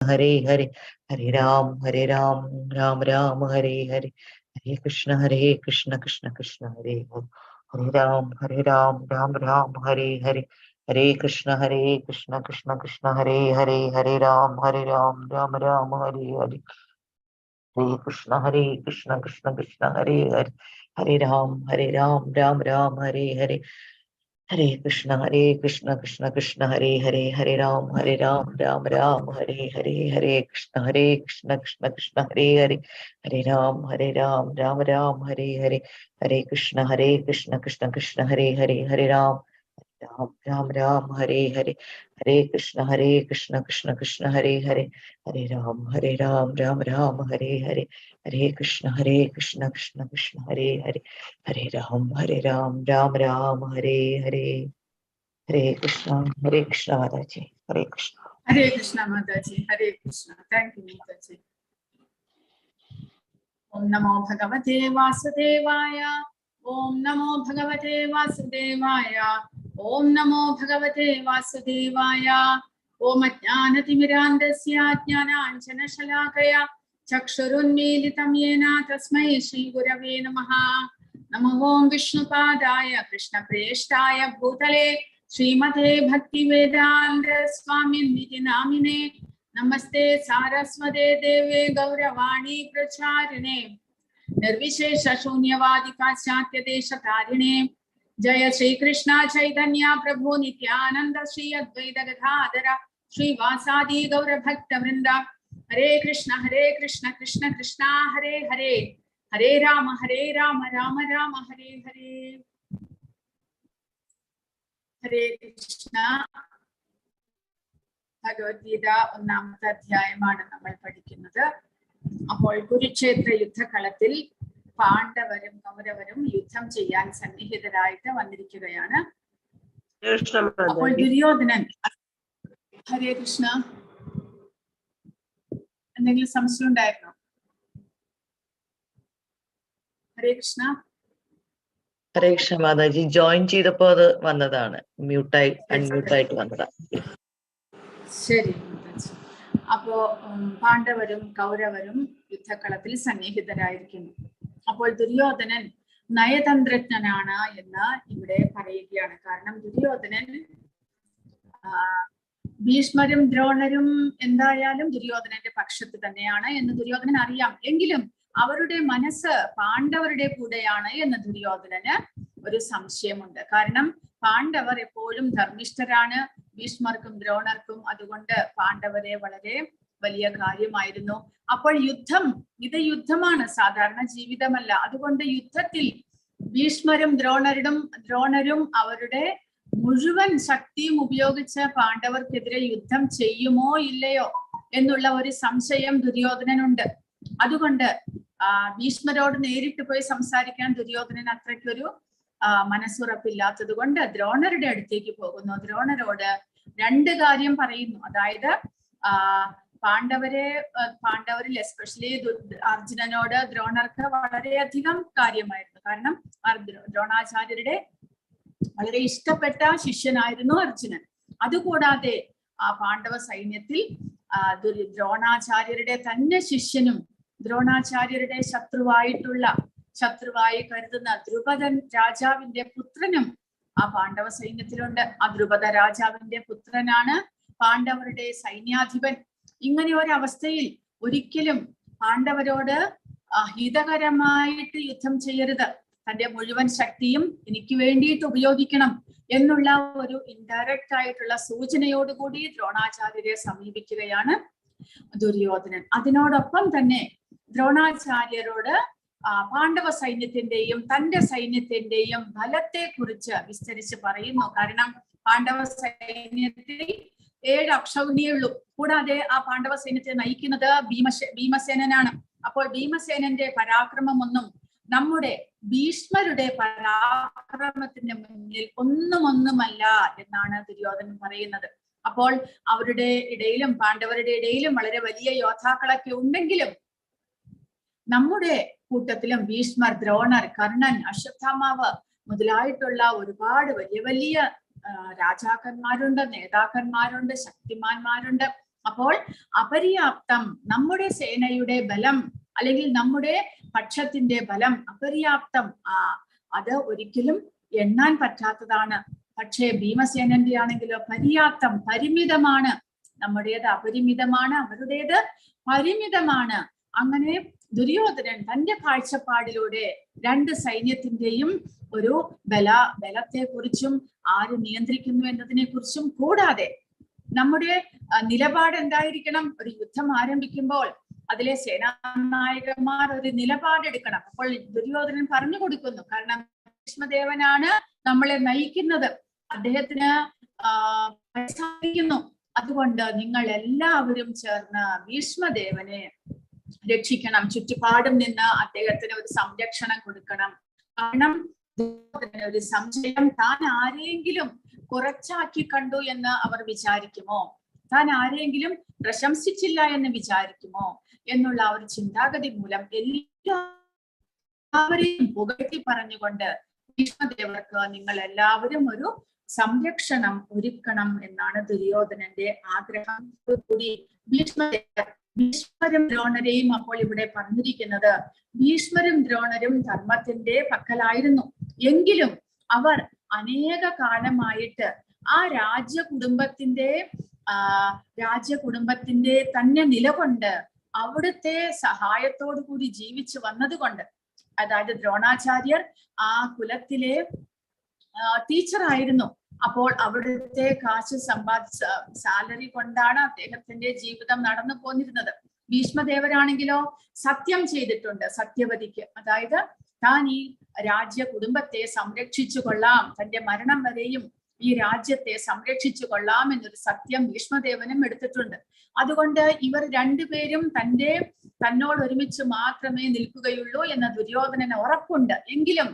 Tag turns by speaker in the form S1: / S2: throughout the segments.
S1: Hare Hare, Hare Ram, Ram Ram, Hare Hare, Hare Krishna, Krishna Krishna, Hare Hare, Hare Ram, Ram Ram, Hare Hare, Hare Krishna, Krishna Krishna, Hare Hare, Hare Ram, Ram Ram, Hare Hare, Hare Krishna, Krishna Krishna, Hare Hare, Hare Ram, Ram Ram, Hare Hare, Hare Krishna, Krishna Krishna, Hare Hare, Hare Ram, Ram Ram, Hare Hare, Hare Krishna, Krishna Krishna, Hare Hare, Hare Ram, Ram Ram, Hare Hare, Hare Krishna, Krishna Hare Hare, Hare Ram, Ram, Hare Hare, Hare Krishna, Krishna Hare Hare, Hare Ram, Ram Ram, Hare Hare, Hare Krishna, Krishna Hare Hare, Hare Ram, Ram Ram, Hare Hare, Hare Krishna, Mataji, Hare Krishna.
S2: Hare Krishna, Mataji, Hare Krishna. Thank you, Mataji. Om Namo Bhagavate Vasudevaya. Om Namo Bhagavate Vasudevaya. Om Namo Bhagavate Vasudevaya. Om Ajnanatimirandasya Jnananjana Shalakaya Chakshurunmilitam Yena Tasmai Shri Gurave Namaha. Namo Om Vishnupadaya Krishna Preshtaya Bhutale Srimate Bhakti Vedanta Swami Niti Namine Namaste Saraswate Deve Gauravani Pracharine Nirvishesha Shunyavadi Paschatya Desha Karine Jaya Shri Krishna Chaitanya Prabhu Nityananda Shri Advaita Gadadhara Shri Vasadi Gaura Bhakta Vrinda Hare Krishna Krishna Krishna Hare Hare Hare Rama Rama Rama Hare Hare. Hare Krishna. Bhagavadgita ഒന്നാമത്തെ അധ്യായമാണ് നമ്മൾ പഠിക്കുന്നത്. അപ്പോൾ കുരുക്ഷേത്ര യുദ്ധകളത്തിൽ പാണ്ഡവരും കൗരവരും യുദ്ധം ചെയ്യാൻ സന്നിഹിതരായിട്ട് വന്നിരിക്കുകയാണ്. അപ്പോൾ ദുര്യോധനൻ, ഹരേ കൃഷ്ണ, എന്തെങ്കിലും സംശയം ഉണ്ടായിരുന്നോ? ഹരേ കൃഷ്ണ.
S1: ഹരേ കൃഷ്ണ മാതാജി, ജോയിൻ ചെയ്തപ്പോ അത് വന്നതാണ്, അൺമ്യൂട്ടായിട്ട് വന്നതാണ്.
S2: ശരി. അപ്പോ പാണ്ഡവരും കൗരവരും യുദ്ധക്കളത്തിൽ സന്നിഹിതരായിരിക്കുന്നു. അപ്പോൾ ദുര്യോധനൻ നയതന്ത്രജ്ഞനാണ് എന്ന് ഇവിടെ പറയുകയാണ്. കാരണം ദുര്യോധനൻ ഭീഷ്മരും ദ്രോണരും എന്തായാലും ദുര്യോധനന്റെ പക്ഷത്ത് തന്നെയാണ് എന്ന് ദുര്യോധനൻ അറിയാം. എങ്കിലും അവരുടെ മനസ്സ് പാണ്ഡവരുടെ കൂടെയാണ് എന്ന് ദുര്യോധനന് ഒരു സംശയമുണ്ട്. കാരണം പാണ്ഡവർ എപ്പോഴും ധർമ്മിഷ്ഠരാണ്, ഭീഷ്മർക്കും ദ്രോണർക്കും. അതുകൊണ്ട് പാണ്ഡവരെ വളരെ വലിയ കാര്യമായിരുന്നു. അപ്പോൾ ഇത് യുദ്ധമാണ്, സാധാരണ ജീവിതമല്ല. അതുകൊണ്ട് യുദ്ധത്തിൽ ഭീഷ്മരും ദ്രോണരും അവരുടെ മുഴുവൻ ശക്തിയും ഉപയോഗിച്ച് പാണ്ഡവർക്കെതിരെ യുദ്ധം ചെയ്യുമോ ഇല്ലയോ എന്നുള്ള ഒരു സംശയം ദുര്യോധനനുണ്ട്. അതുകൊണ്ട് ഭീഷ്മരോട് നേരിട്ട് പോയി സംസാരിക്കാൻ ദുര്യോധനൻ അത്രയ്ക്കൊരു മനസ്സുറപ്പില്ലാത്തത് കൊണ്ട് ദ്രോണരുടെ അടുത്തേക്ക് പോകുന്നു. ദ്രോണരോട് രണ്ട് കാര്യം പറയുന്നു. അതായത് പാണ്ഡവരിൽ എസ്പെഷ്യലി അർജുനനോട് ദ്രോണർക്ക് വളരെയധികം കാര്യമായിരുന്നു. കാരണം ദ്രോണാചാര്യരുടെ വളരെ ഇഷ്ടപ്പെട്ട ശിഷ്യനായിരുന്നു അർജുനൻ. അതുകൂടാതെ ആ പാണ്ഡവ സൈന്യത്തിൽ ദ്രോണാചാര്യരുടെ തന്നെ ശിഷ്യനും ദ്രോണാചാര്യരുടെ ശത്രുവായി കരുതുന്ന ദ്രുപദൻ രാജാവിന്റെ പുത്രനും ആ പാണ്ഡവ സൈന്യത്തിലുണ്ട്. ആ ദ്രുപദ രാജാവിന്റെ പുത്രനാണ് പാണ്ഡവരുടെ സൈന്യാധിപൻ. ഇങ്ങനെ ഒരവസ്ഥയിൽ ഒരിക്കലും പാണ്ഡവരോട് ഹിതകരമായിട്ട് യുദ്ധം ചെയ്യരുത്, തന്റെ മുഴുവൻ ശക്തിയും എനിക്ക് വേണ്ടിയിട്ട് ഉപയോഗിക്കണം എന്നുള്ള ഒരു ഇൻഡയറക്റ്റ് ആയിട്ടുള്ള സൂചനയോടുകൂടി ദ്രോണാചാര്യരെ സമീപിക്കുകയാണ് ദുര്യോധനൻ. അതിനോടൊപ്പം തന്നെ ദ്രോണാചാര്യരോട് പാണ്ഡവ സൈന്യത്തിന്റെയും തന്റെ സൈന്യത്തിന്റെയും ബലത്തെ കുറിച്ച് വിസ്തരിച്ച് പറയുന്നു. കാരണം പാണ്ഡവ സൈന്യത്തിൽ 7 അക്ഷൗഹിണിയേ ഉള്ളൂ. കൂടാതെ ആ പാണ്ഡവ സൈന്യത്തെ നയിക്കുന്നത് ഭീമസേനനാണ്. അപ്പോൾ ഭീമസേനന്റെ പരാക്രമമൊന്നും നമ്മുടെ ഭീഷ്മരുടെ പരാക്രമത്തിന് മുന്നിൽ ഒന്നുമല്ല എന്നാണ് ദുര്യോധനൻ പറയുന്നത്. അപ്പോൾ അവരുടെ ഇടയിലും പാണ്ഡവരുടെ ഇടയിലും വളരെ വലിയ യോദ്ധാക്കളൊക്കെ ഉണ്ടെങ്കിലും നമ്മുടെ കൂട്ടത്തിലും ഭീഷ്മർ, ദ്രോണർ, കർണൻ, അശ്വത്ഥാമാവ് മുതലായിട്ടുള്ള ഒരുപാട് വലിയ വലിയ രാജാക്കന്മാരുണ്ട്, നേതാക്കന്മാരുണ്ട്, ശക്തിമാന്മാരുണ്ട്. അപ്പോൾ അപര്യാപ്തം, നമ്മുടെ സേനയുടെ ബലം അല്ലെങ്കിൽ നമ്മുടെ പക്ഷത്തിന്റെ ബലം അപര്യാപ്തം, അത് ഒരിക്കലും എണ്ണാൻ പറ്റാത്തതാണ്. പക്ഷേ ഭീമസേനന്റെ ആണെങ്കിലോ പര്യാപ്തം, പരിമിതമാണ്. നമ്മുടേത് അപരിമിതമാണ്, അവരുടേത് പരിമിതമാണ്. അങ്ങനെ ദുര്യോധനൻ തന്റെ കാഴ്ചപ്പാടിലൂടെ രണ്ട് സൈന്യത്തിന്റെയും ഒരു ബലത്തെ കുറിച്ചും ആര് നിയന്ത്രിക്കുന്നു എന്നതിനെ കുറിച്ചും, കൂടാതെ നമ്മുടെ നിലപാട് എന്തായിരിക്കണം? ഒരു യുദ്ധം ആരംഭിക്കുമ്പോൾ അതിലെ സേനാനായകന്മാർ ഒരു നിലപാടെടുക്കണം. അപ്പോൾ ദുര്യോധനൻ പറഞ്ഞു കൊടുക്കുന്നു, കാരണം ഭീഷ്മദേവനാണ് നമ്മളെ നയിക്കുന്നത്, അദ്ദേഹത്തിന് സാധിക്കുന്നു. അതുകൊണ്ട് നിങ്ങൾ എല്ലാവരും ചേർന്ന് ഭീഷ്മദേവനെ രക്ഷിക്കണം, ചുറ്റുപാടും നിന്ന് അദ്ദേഹത്തിന് ഒരു സംരക്ഷണം കൊടുക്കണം. കാരണം ഒരു സംശയം, താൻ ആരെങ്കിലും കുറച്ചാക്കി കണ്ടു എന്ന് അവർ വിചാരിക്കുമോ, താൻ ആരെങ്കിലും പ്രശംസിച്ചില്ല എന്ന് വിചാരിക്കുമോ എന്നുള്ള ഒരു ചിന്താഗതി മൂലം എല്ലാവരെയും പുകഴ്ത്തി പറഞ്ഞുകൊണ്ട് ഭീഷ്മദേവർക്ക് നിങ്ങൾ എല്ലാവരും ഒരു സംരക്ഷണം ഒരുക്കണം എന്നാണ് ദുര്യോധനന്റെ ആഗ്രഹം. കൂടി ഭീഷ്മരും ദ്രോണരെയും അപ്പോൾ ഇവിടെ പറഞ്ഞിരിക്കുന്നത്, ഭീഷ്മരും ദ്രോണരും ധർമ്മത്തിന്റെ പക്കലായിരുന്നു. എങ്കിലും അവർ അനേക കാലമായിട്ട് ആ രാജ്യകുടുംബത്തിന്റെ തന്നെ നിലകൊണ്ട് അവിടുത്തെ സഹായത്തോടു കൂടി ജീവിച്ചു വന്നതുകൊണ്ട്, അതായത് ദ്രോണാചാര്യർ ആ കുലത്തിലെ ടീച്ചറായിരുന്നു. അപ്പോൾ അവിടുത്തെ കാശ് സമ്പാദിച്ച സാലറി കൊണ്ടാണ് അദ്ദേഹത്തിന്റെ ജീവിതം നടന്നു പോന്നിരുന്നത്. ഭീഷ്മദേവരാണെങ്കിലോ സത്യം ചെയ്തിട്ടുണ്ട് സത്യവതിക്ക്, അതായത് താൻ ഈ കുടുംബത്തെ സംരക്ഷിച്ചു കൊള്ളാം, തന്റെ മരണം വരെയും ഈ രാജ്യത്തെ സംരക്ഷിച്ചു കൊള്ളാം എന്നൊരു സത്യം ഭീഷ്മദേവനും എടുത്തിട്ടുണ്ട്. അതുകൊണ്ട് ഇവർ രണ്ടുപേരും തന്നോട് ഒരുമിച്ച് മാത്രമേ നിൽക്കുകയുള്ളൂ എന്ന ദുര്യോധനന് ഉറപ്പുണ്ട്. എങ്കിലും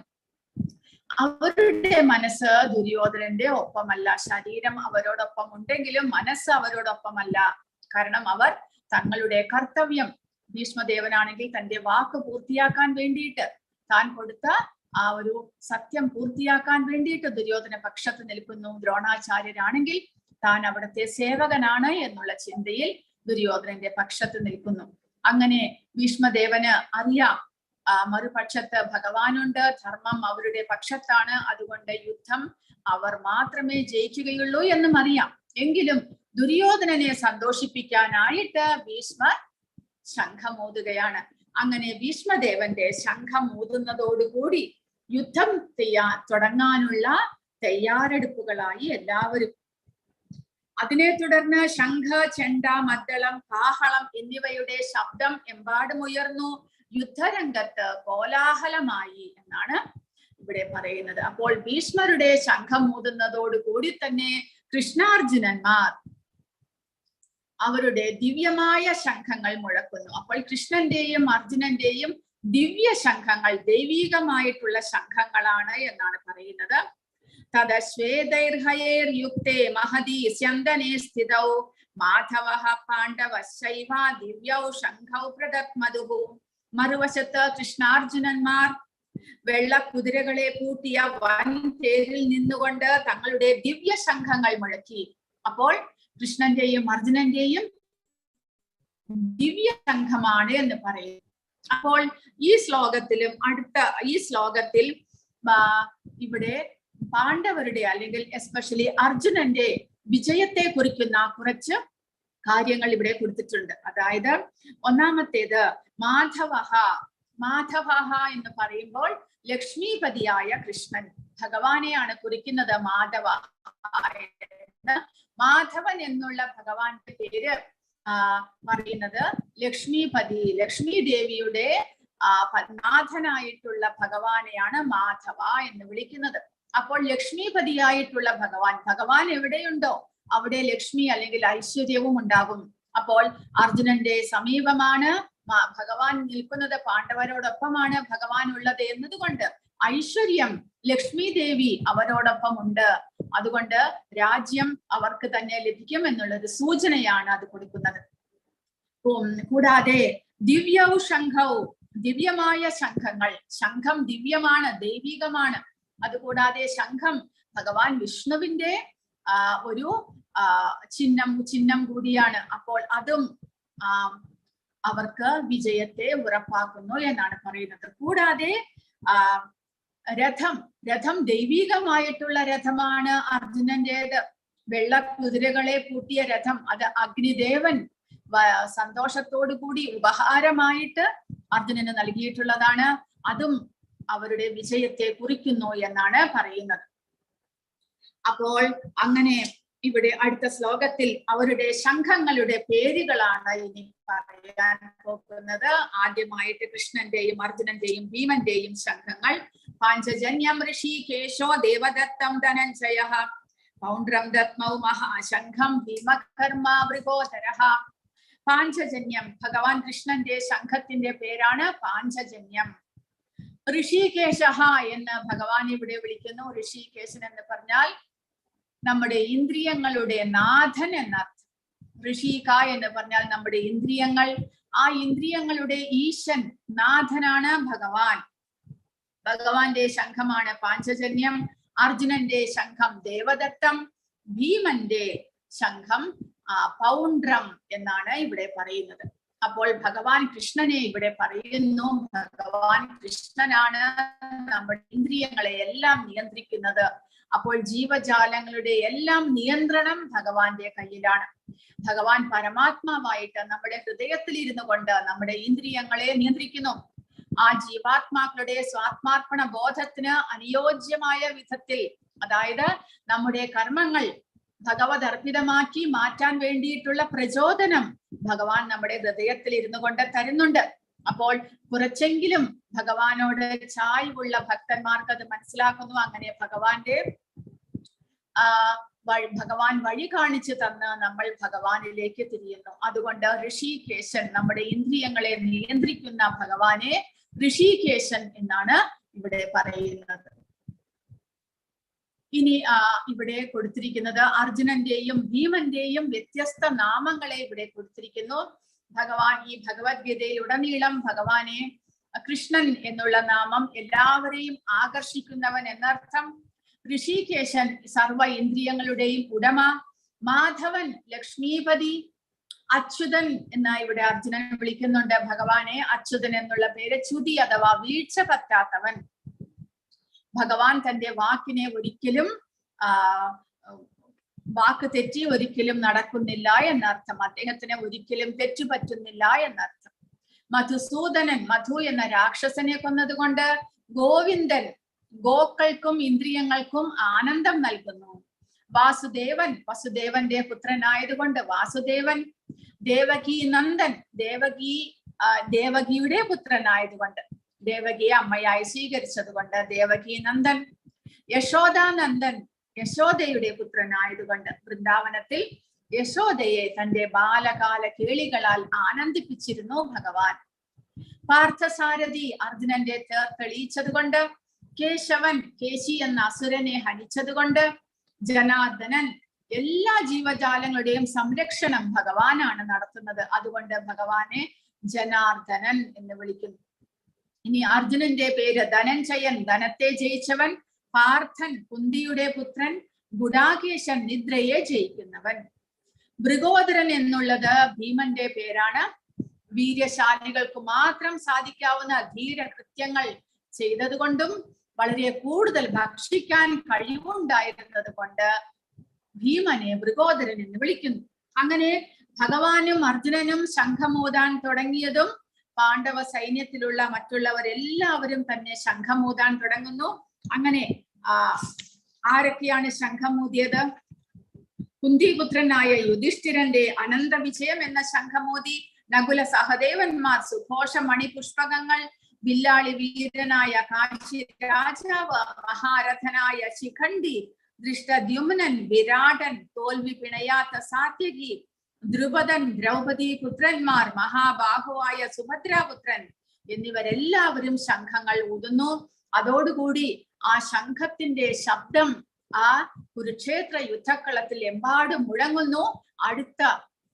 S2: അവരുടെ മനസ്സ് ദുര്യോധനന്റെ ഒപ്പമല്ല. ശരീരം അവരോടൊപ്പം ഉണ്ടെങ്കിലും മനസ്സ് അവരോടൊപ്പമല്ല. കാരണം അവർ തങ്ങളുടെ കർത്തവ്യം, ഭീഷ്മദേവനാണെങ്കിൽ തന്റെ വാക്ക് പൂർത്തിയാക്കാൻ വേണ്ടിയിട്ട്, താൻ കൊടുത്ത ആ ഒരു സത്യം പൂർത്തിയാക്കാൻ വേണ്ടിയിട്ട് ദുര്യോധന പക്ഷത്ത് നിൽക്കുന്നു. ദ്രോണാചാര്യരാണെങ്കിൽ താൻ അവിടുത്തെ സേവകനാണ് എന്നുള്ള ചിന്തയിൽ ദുര്യോധനന്റെ പക്ഷത്ത് നിൽക്കുന്നു. അങ്ങനെ ഭീഷ്മദേവന് അറിയാം മറുപക്ഷത്ത് ഭഗവാനുണ്ട്, ധർമ്മം അവരുടെ പക്ഷത്താണ്, അതുകൊണ്ട് യുദ്ധം അവർ മാത്രമേ ജയിക്കുകയുള്ളൂ എന്നും അറിയാം. എങ്കിലും ദുര്യോധനനെ സന്തോഷിപ്പിക്കാനായിട്ട് ഭീഷ്മർ ശംഖമൂതുകയാണ്. അങ്ങനെ ഭീഷ്മദേവന്റെ ശംഖമൂതുന്നതോടുകൂടി യുദ്ധം തുടങ്ങാനുള്ള തയ്യാറെടുപ്പുകളായി എല്ലാവരും. അതിനെ തുടർന്ന് ശംഖ, ചെണ്ട, മദ്ദളം, കാഹളം എന്നിവയുടെ ശബ്ദം എമ്പാടും ഉയർന്നു. യുദ്ധരംഗത്ത് കോലാഹലമായി എന്നാണ് ഇവിടെ പറയുന്നത്. അപ്പോൾ ഭീഷ്മരുടെ ശംഖമൂതുന്നതോടുകൂടി തന്നെ കൃഷ്ണാർജുനന്മാർ അവരുടെ ദിവ്യമായ ശംഖങ്ങൾ മുഴക്കുന്നു. അപ്പോൾ കൃഷ്ണന്റെയും അർജുനന്റെയും ദിവ്യ ശംഖങ്ങൾ ദൈവീകമായിട്ടുള്ള ശംഖങ്ങളാണ് എന്നാണ് പറയുന്നത്. തദ ശ്വേതൈർഹയേർയുക്തേ മഹതി സ്യന്ദനേ സ്ഥിതൗ മാധവഃ പാണ്ഡവശ്ചൈവ ദിവ്യൗ ശംഖൗ പ്രദത്മതുഃ. മറുവശത്ത് കൃഷ്ണാർജുനന്മാർ വെള്ള കുതിരകളെ പൂട്ടിയ വൻ തേരിൽ നിന്നുകൊണ്ട് തങ്ങളുടെ ദിവ്യ ശംഖങ്ങൾ മുഴക്കി. അപ്പോൾ കൃഷ്ണന്റെയും അർജുനന്റെയും ദിവ്യ ശംഖമാണ് എന്ന് പറയുന്നു. അപ്പോൾ ഈ ശ്ലോകത്തിൽ ഇവിടെ പാണ്ഡവരുടെ അല്ലെങ്കിൽ എസ്പെഷ്യലി അർജുനന്റെ വിജയത്തെ കുറിക്കുന്ന കുറച്ച് കാര്യങ്ങൾ ഇവിടെ കൊടുത്തിട്ടുണ്ട്. അതായത് ഒന്നാമത്തേത് മാധവഹ എന്ന് പറയുമ്പോൾ ലക്ഷ്മീപതിയായ കൃഷ്ണൻ, ഭഗവാനെയാണ് കുറിക്കുന്നത്. മാധവൻ എന്നുള്ള ഭഗവാന്റെ പേര് പറയുന്നത് ലക്ഷ്മീപതി, ലക്ഷ്മി ദേവിയുടെ നാഥനായിട്ടുള്ള ഭഗവാനെയാണ് മാധവ എന്ന് വിളിക്കുന്നത്. അപ്പോൾ ലക്ഷ്മീപതിയായിട്ടുള്ള ഭഗവാൻ എവിടെയുണ്ടോ അവിടെ ലക്ഷ്മി അല്ലെങ്കിൽ ഐശ്വര്യവും ഉണ്ടാകും. അപ്പോൾ അർജുനന്റെ സമീപമാണ് ഭഗവാൻ നിൽക്കുന്നത്, പാണ്ഡവരോടൊപ്പമാണ് ഭഗവാൻ ഉള്ളത് എന്നതുകൊണ്ട് ഐശ്വര്യം ലക്ഷ്മി ദേവി അവരോടൊപ്പം ഉണ്ട്. അതുകൊണ്ട് രാജ്യം അവർക്ക് തന്നെ ലഭിക്കും എന്നുള്ളൊരു സൂചനയാണ് അത് കൊടുക്കുന്നത്. കൂടാതെ ദിവ്യൗ ശംഖൗ, ദിവ്യമായ ശംഖങ്ങൾ. ശംഖം ദിവ്യമാണ്, ദൈവികമാണ്. അതുകൂടാതെ ശംഖം ഭഗവാൻ വിഷ്ണുവിന്റെ ഒരു ചിഹ്നം കൂടിയാണ്. അപ്പോൾ അതും അവർക്ക് വിജയത്തെ ഉറപ്പാക്കുന്നു എന്നാണ് പറയുന്നത്. കൂടാതെ രഥം ദൈവികമായിട്ടുള്ള രഥമാണ് അർജുനന്റേത്. വെള്ള കുതിരകളെ പൂട്ടിയ രഥം, അത് അഗ്നിദേവൻ സന്തോഷത്തോടു കൂടി ഉപഹാരമായിട്ട് അർജുനന് നൽകിയിട്ടുള്ളതാണ്. അതും അവരുടെ വിജയത്തെ കുറിക്കുന്നു എന്നാണ് പറയുന്നത്. അപ്പോൾ അങ്ങനെ ഇവിടെ അടുത്ത ശ്ലോകത്തിൽ അവരുടെ ശംഖങ്ങളുടെ പേരുകളാണ് ഇനി പറയാൻ പോകുന്നത്. ആദ്യമായിട്ട് കൃഷ്ണന്റെയും അർജുനന്റെയും ഭീമന്റെയും ശംഖങ്ങൾ. പാഞ്ചജന്യം ഋഷികേശോ ദേവദത്തം ധനഞ്ജയ പൗണ്ഡ്രം ദത്മൗ മഹാശംഖം ഭീമകർമ്മ വൃകോധര. പാഞ്ചജന്യം, ഭഗവാൻ കൃഷ്ണന്റെ ശംഖത്തിന്റെ പേരാണ് പാഞ്ചജന്യം. ഋഷികേശ എന്ന് ഭഗവാൻ ഇവിടെ വിളിക്കുന്നു. ഋഷികേശൻ എന്ന് പറഞ്ഞാൽ നമ്മുടെ ഇന്ദ്രിയങ്ങളുടെ നാഥൻ എന്നർത്ഥം. ഋഷിക എന്ന് പറഞ്ഞാൽ നമ്മുടെ ഇന്ദ്രിയങ്ങൾ. ആ ഇന്ദ്രിയങ്ങളുടെ ഈശൻ, നാഥനാണ് ഭഗവാൻ. ഭഗവാന്റെ ശംഖമാണ് പാഞ്ചജന്യം. അർജുനന്റെ ശംഖം ദേവദത്തം. ഭീമന്റെ ശംഖം പൗണ്ഡ്രം എന്നാണ് ഇവിടെ പറയുന്നത്. അപ്പോൾ ഭഗവാൻ കൃഷ്ണനെ ഇവിടെ പറയുന്നു. ഭഗവാൻ കൃഷ്ണനാണ് നമ്മുടെ ഇന്ദ്രിയങ്ങളെ എല്ലാം നിയന്ത്രിക്കുന്നത്. അപ്പോൾ ജീവജാലങ്ങളുടെ എല്ലാം നിയന്ത്രണം ഭഗവാന്റെ കയ്യിലാണ്. ഭഗവാൻ പരമാത്മാവായിട്ട് നമ്മുടെ ഹൃദയത്തിൽ ഇരുന്നു കൊണ്ട് നമ്മുടെ ഇന്ദ്രിയങ്ങളെ നിയന്ത്രിക്കുന്നു. ആ ജീവാത്മാക്കളുടെ സ്വാത്മാർപ്പണ ബോധത്തിന് അനുയോജ്യമായ വിധത്തിൽ, അതായത് നമ്മുടെ കർമ്മങ്ങൾ ഭഗവത് അർപ്പിതമാക്കി മാറ്റാൻ വേണ്ടിയിട്ടുള്ള പ്രചോദനം ഭഗവാൻ നമ്മുടെ ഹൃദയത്തിൽ ഇരുന്നു കൊണ്ട് തരുന്നുണ്ട്. അപ്പോൾ കുറച്ചെങ്കിലും ഭഗവാനോട് ചായ്വുള്ള ഭക്തന്മാർക്ക് അത് മനസ്സിലാക്കുന്നു. അങ്ങനെ ഭഗവാൻ വഴി കാണിച്ചു തന്ന് നമ്മൾ ഭഗവാനിലേക്ക് തിരിയുന്നു. അതുകൊണ്ട് ഋഷികേശൻ, നമ്മുടെ ഇന്ദ്രിയങ്ങളെ നിയന്ത്രിക്കുന്ന ഭഗവാനെ ഋഷികേശൻ എന്നാണ് ഇവിടെ പറയുന്നത്. ഇനി ഇവിടെ കൊടുത്തിരിക്കുന്നത് അർജുനന്റെയും ഭീമന്റെയും വ്യത്യസ്ത നാമങ്ങളെ ഇവിടെ കൊടുത്തിരിക്കുന്നു. ഭഗവാൻ ഈ ഭഗവത്ഗീതയിൽ ഉടനീളം ഭഗവാനെ കൃഷ്ണൻ എന്നുള്ള നാമം എല്ലാവരെയും ആകർഷിക്കുന്നവൻ എന്നർത്ഥം. ഋഷികേശൻ സർവ ഇന്ദ്രിയങ്ങളുടെയും ഉടമ. മാധവൻ ലക്ഷ്മീപതി. അച്യുതൻ എന്ന് ഇവിടെ അർജുനൻ വിളിക്കുന്നുണ്ട് ഭഗവാനെ. അച്യുതൻ എന്നുള്ള പേര് ചുതി അഥവാ വീഴ്ച പറ്റാത്തവൻ. ഭഗവാൻ തന്റെ വാക്കിനെ ഒരിക്കലും വാക്ക് തെറ്റി ഒരിക്കലും നടക്കുന്നില്ല എന്നർത്ഥം. അദ്ദേഹത്തിന് ഒരിക്കലും തെറ്റുപറ്റുന്നില്ല എന്നർത്ഥം. മധുസൂദനൻ, മധു എന്ന രാക്ഷസനെ കൊന്നതുകൊണ്ട് ഗോവിന്ദൻ, ഗോക്കൾക്കും ഇന്ദ്രിയങ്ങൾക്കും ആനന്ദം നൽകുന്നു. വാസുദേവൻ, വസുദേവന്റെ പുത്രനായതുകൊണ്ട് വാസുദേവൻ. ദേവകി നന്ദൻ, ദേവകിയുടെ പുത്രനായതുകൊണ്ട്, ദേവകിയെ അമ്മയായി സ്വീകരിച്ചതുകൊണ്ട് ദേവകി നന്ദൻ. യശോദാനന്ദൻ, യശോദയുടെ പുത്രനായതുകൊണ്ട് വൃന്ദാവനത്തിൽ യശോദയെ തന്റെ ബാലകാല കേളികളാൽ ആനന്ദിപ്പിച്ചിരുന്നു ഭഗവാൻ. പാർത്ഥസാരഥി, അർജുനന്റെ തേർ തെളിയിച്ചതുകൊണ്ട്. കേശവൻ, കേശി എന്ന അസുരനെ ഹനിച്ചതുകൊണ്ട്. ജനാർദ്ദനൻ, എല്ലാ ജീവജാലങ്ങളുടെയും സംരക്ഷണം ഭഗവാനാണ് നടത്തുന്നത്. അതുകൊണ്ട് ഭഗവാനെ ജനാർദ്ദനൻ എന്ന് വിളിക്കുന്നു. ഇനി അർജുനന്റെ പേര് ധനഞ്ജയൻ, ധനത്തെ ജയിച്ചവൻ. പാർത്ഥൻ, കുന്തിയുടെ പുത്രൻ. ഗുഡാകേശൻ, നിദ്രയെ ജയിക്കുന്നവൻ. ഭൃഗോദരൻ എന്നുള്ളത് ഭീമന്റെ പേരാണ്. വീര്യശാലികൾക്ക് മാത്രം സാധിക്കാവുന്ന ധീരകൃത്യങ്ങൾ ചെയ്തതുകൊണ്ടും വളരെ കൂടുതൽ ഭക്ഷിക്കാൻ കഴിവുണ്ടായിരുന്നത് കൊണ്ട് ഭീമനെ ഭൃഗോദരൻ എന്ന് വിളിക്കുന്നു. അങ്ങനെ ഭഗവാനും അർജുനനും ശംഖമൂതാൻ തുടങ്ങിയതും പാണ്ഡവ സൈന്യത്തിലുള്ള മറ്റുള്ളവരെല്ലാവരും തന്നെ ശംഖമൂതാൻ തുടങ്ങുന്നു. അങ്ങനെ ആരൊക്കെയാണ് ശംഖമൂതിയത്? കുന്തിപുത്രനായ യുധിഷ്ഠിരന്റെ അനന്ത വിജയം എന്ന ശംഖമൂതി. നകുല സഹദേവന്മാർ സുഘോഷ മണിപുഷ്പകങ്ങൾ. വില്ലാളി വീരനായ കാശി രാജാവ്, മഹാരഥനായ ശിഖണ്ഡി, ദൃഷ്ടദ്യുമ്നൻ, വിരാടൻ, തോൽവി പിണയാത്ത സാത്യകി, ദ്രുപദൻ, ദ്രൗപദി പുത്രന്മാർ, മഹാബാഹുവായ സുഭദ്രാപുത്രൻ എന്നിവരെല്ലാവരും ശംഖങ്ങൾ ഊതുന്നു. അതോടുകൂടി ആ ശംഖത്തിന്റെ ശബ്ദം ആ കുരുക്ഷേത്ര യുദ്ധക്കളത്തിൽ എമ്പാടും മുഴങ്ങുന്നു. അടുത്ത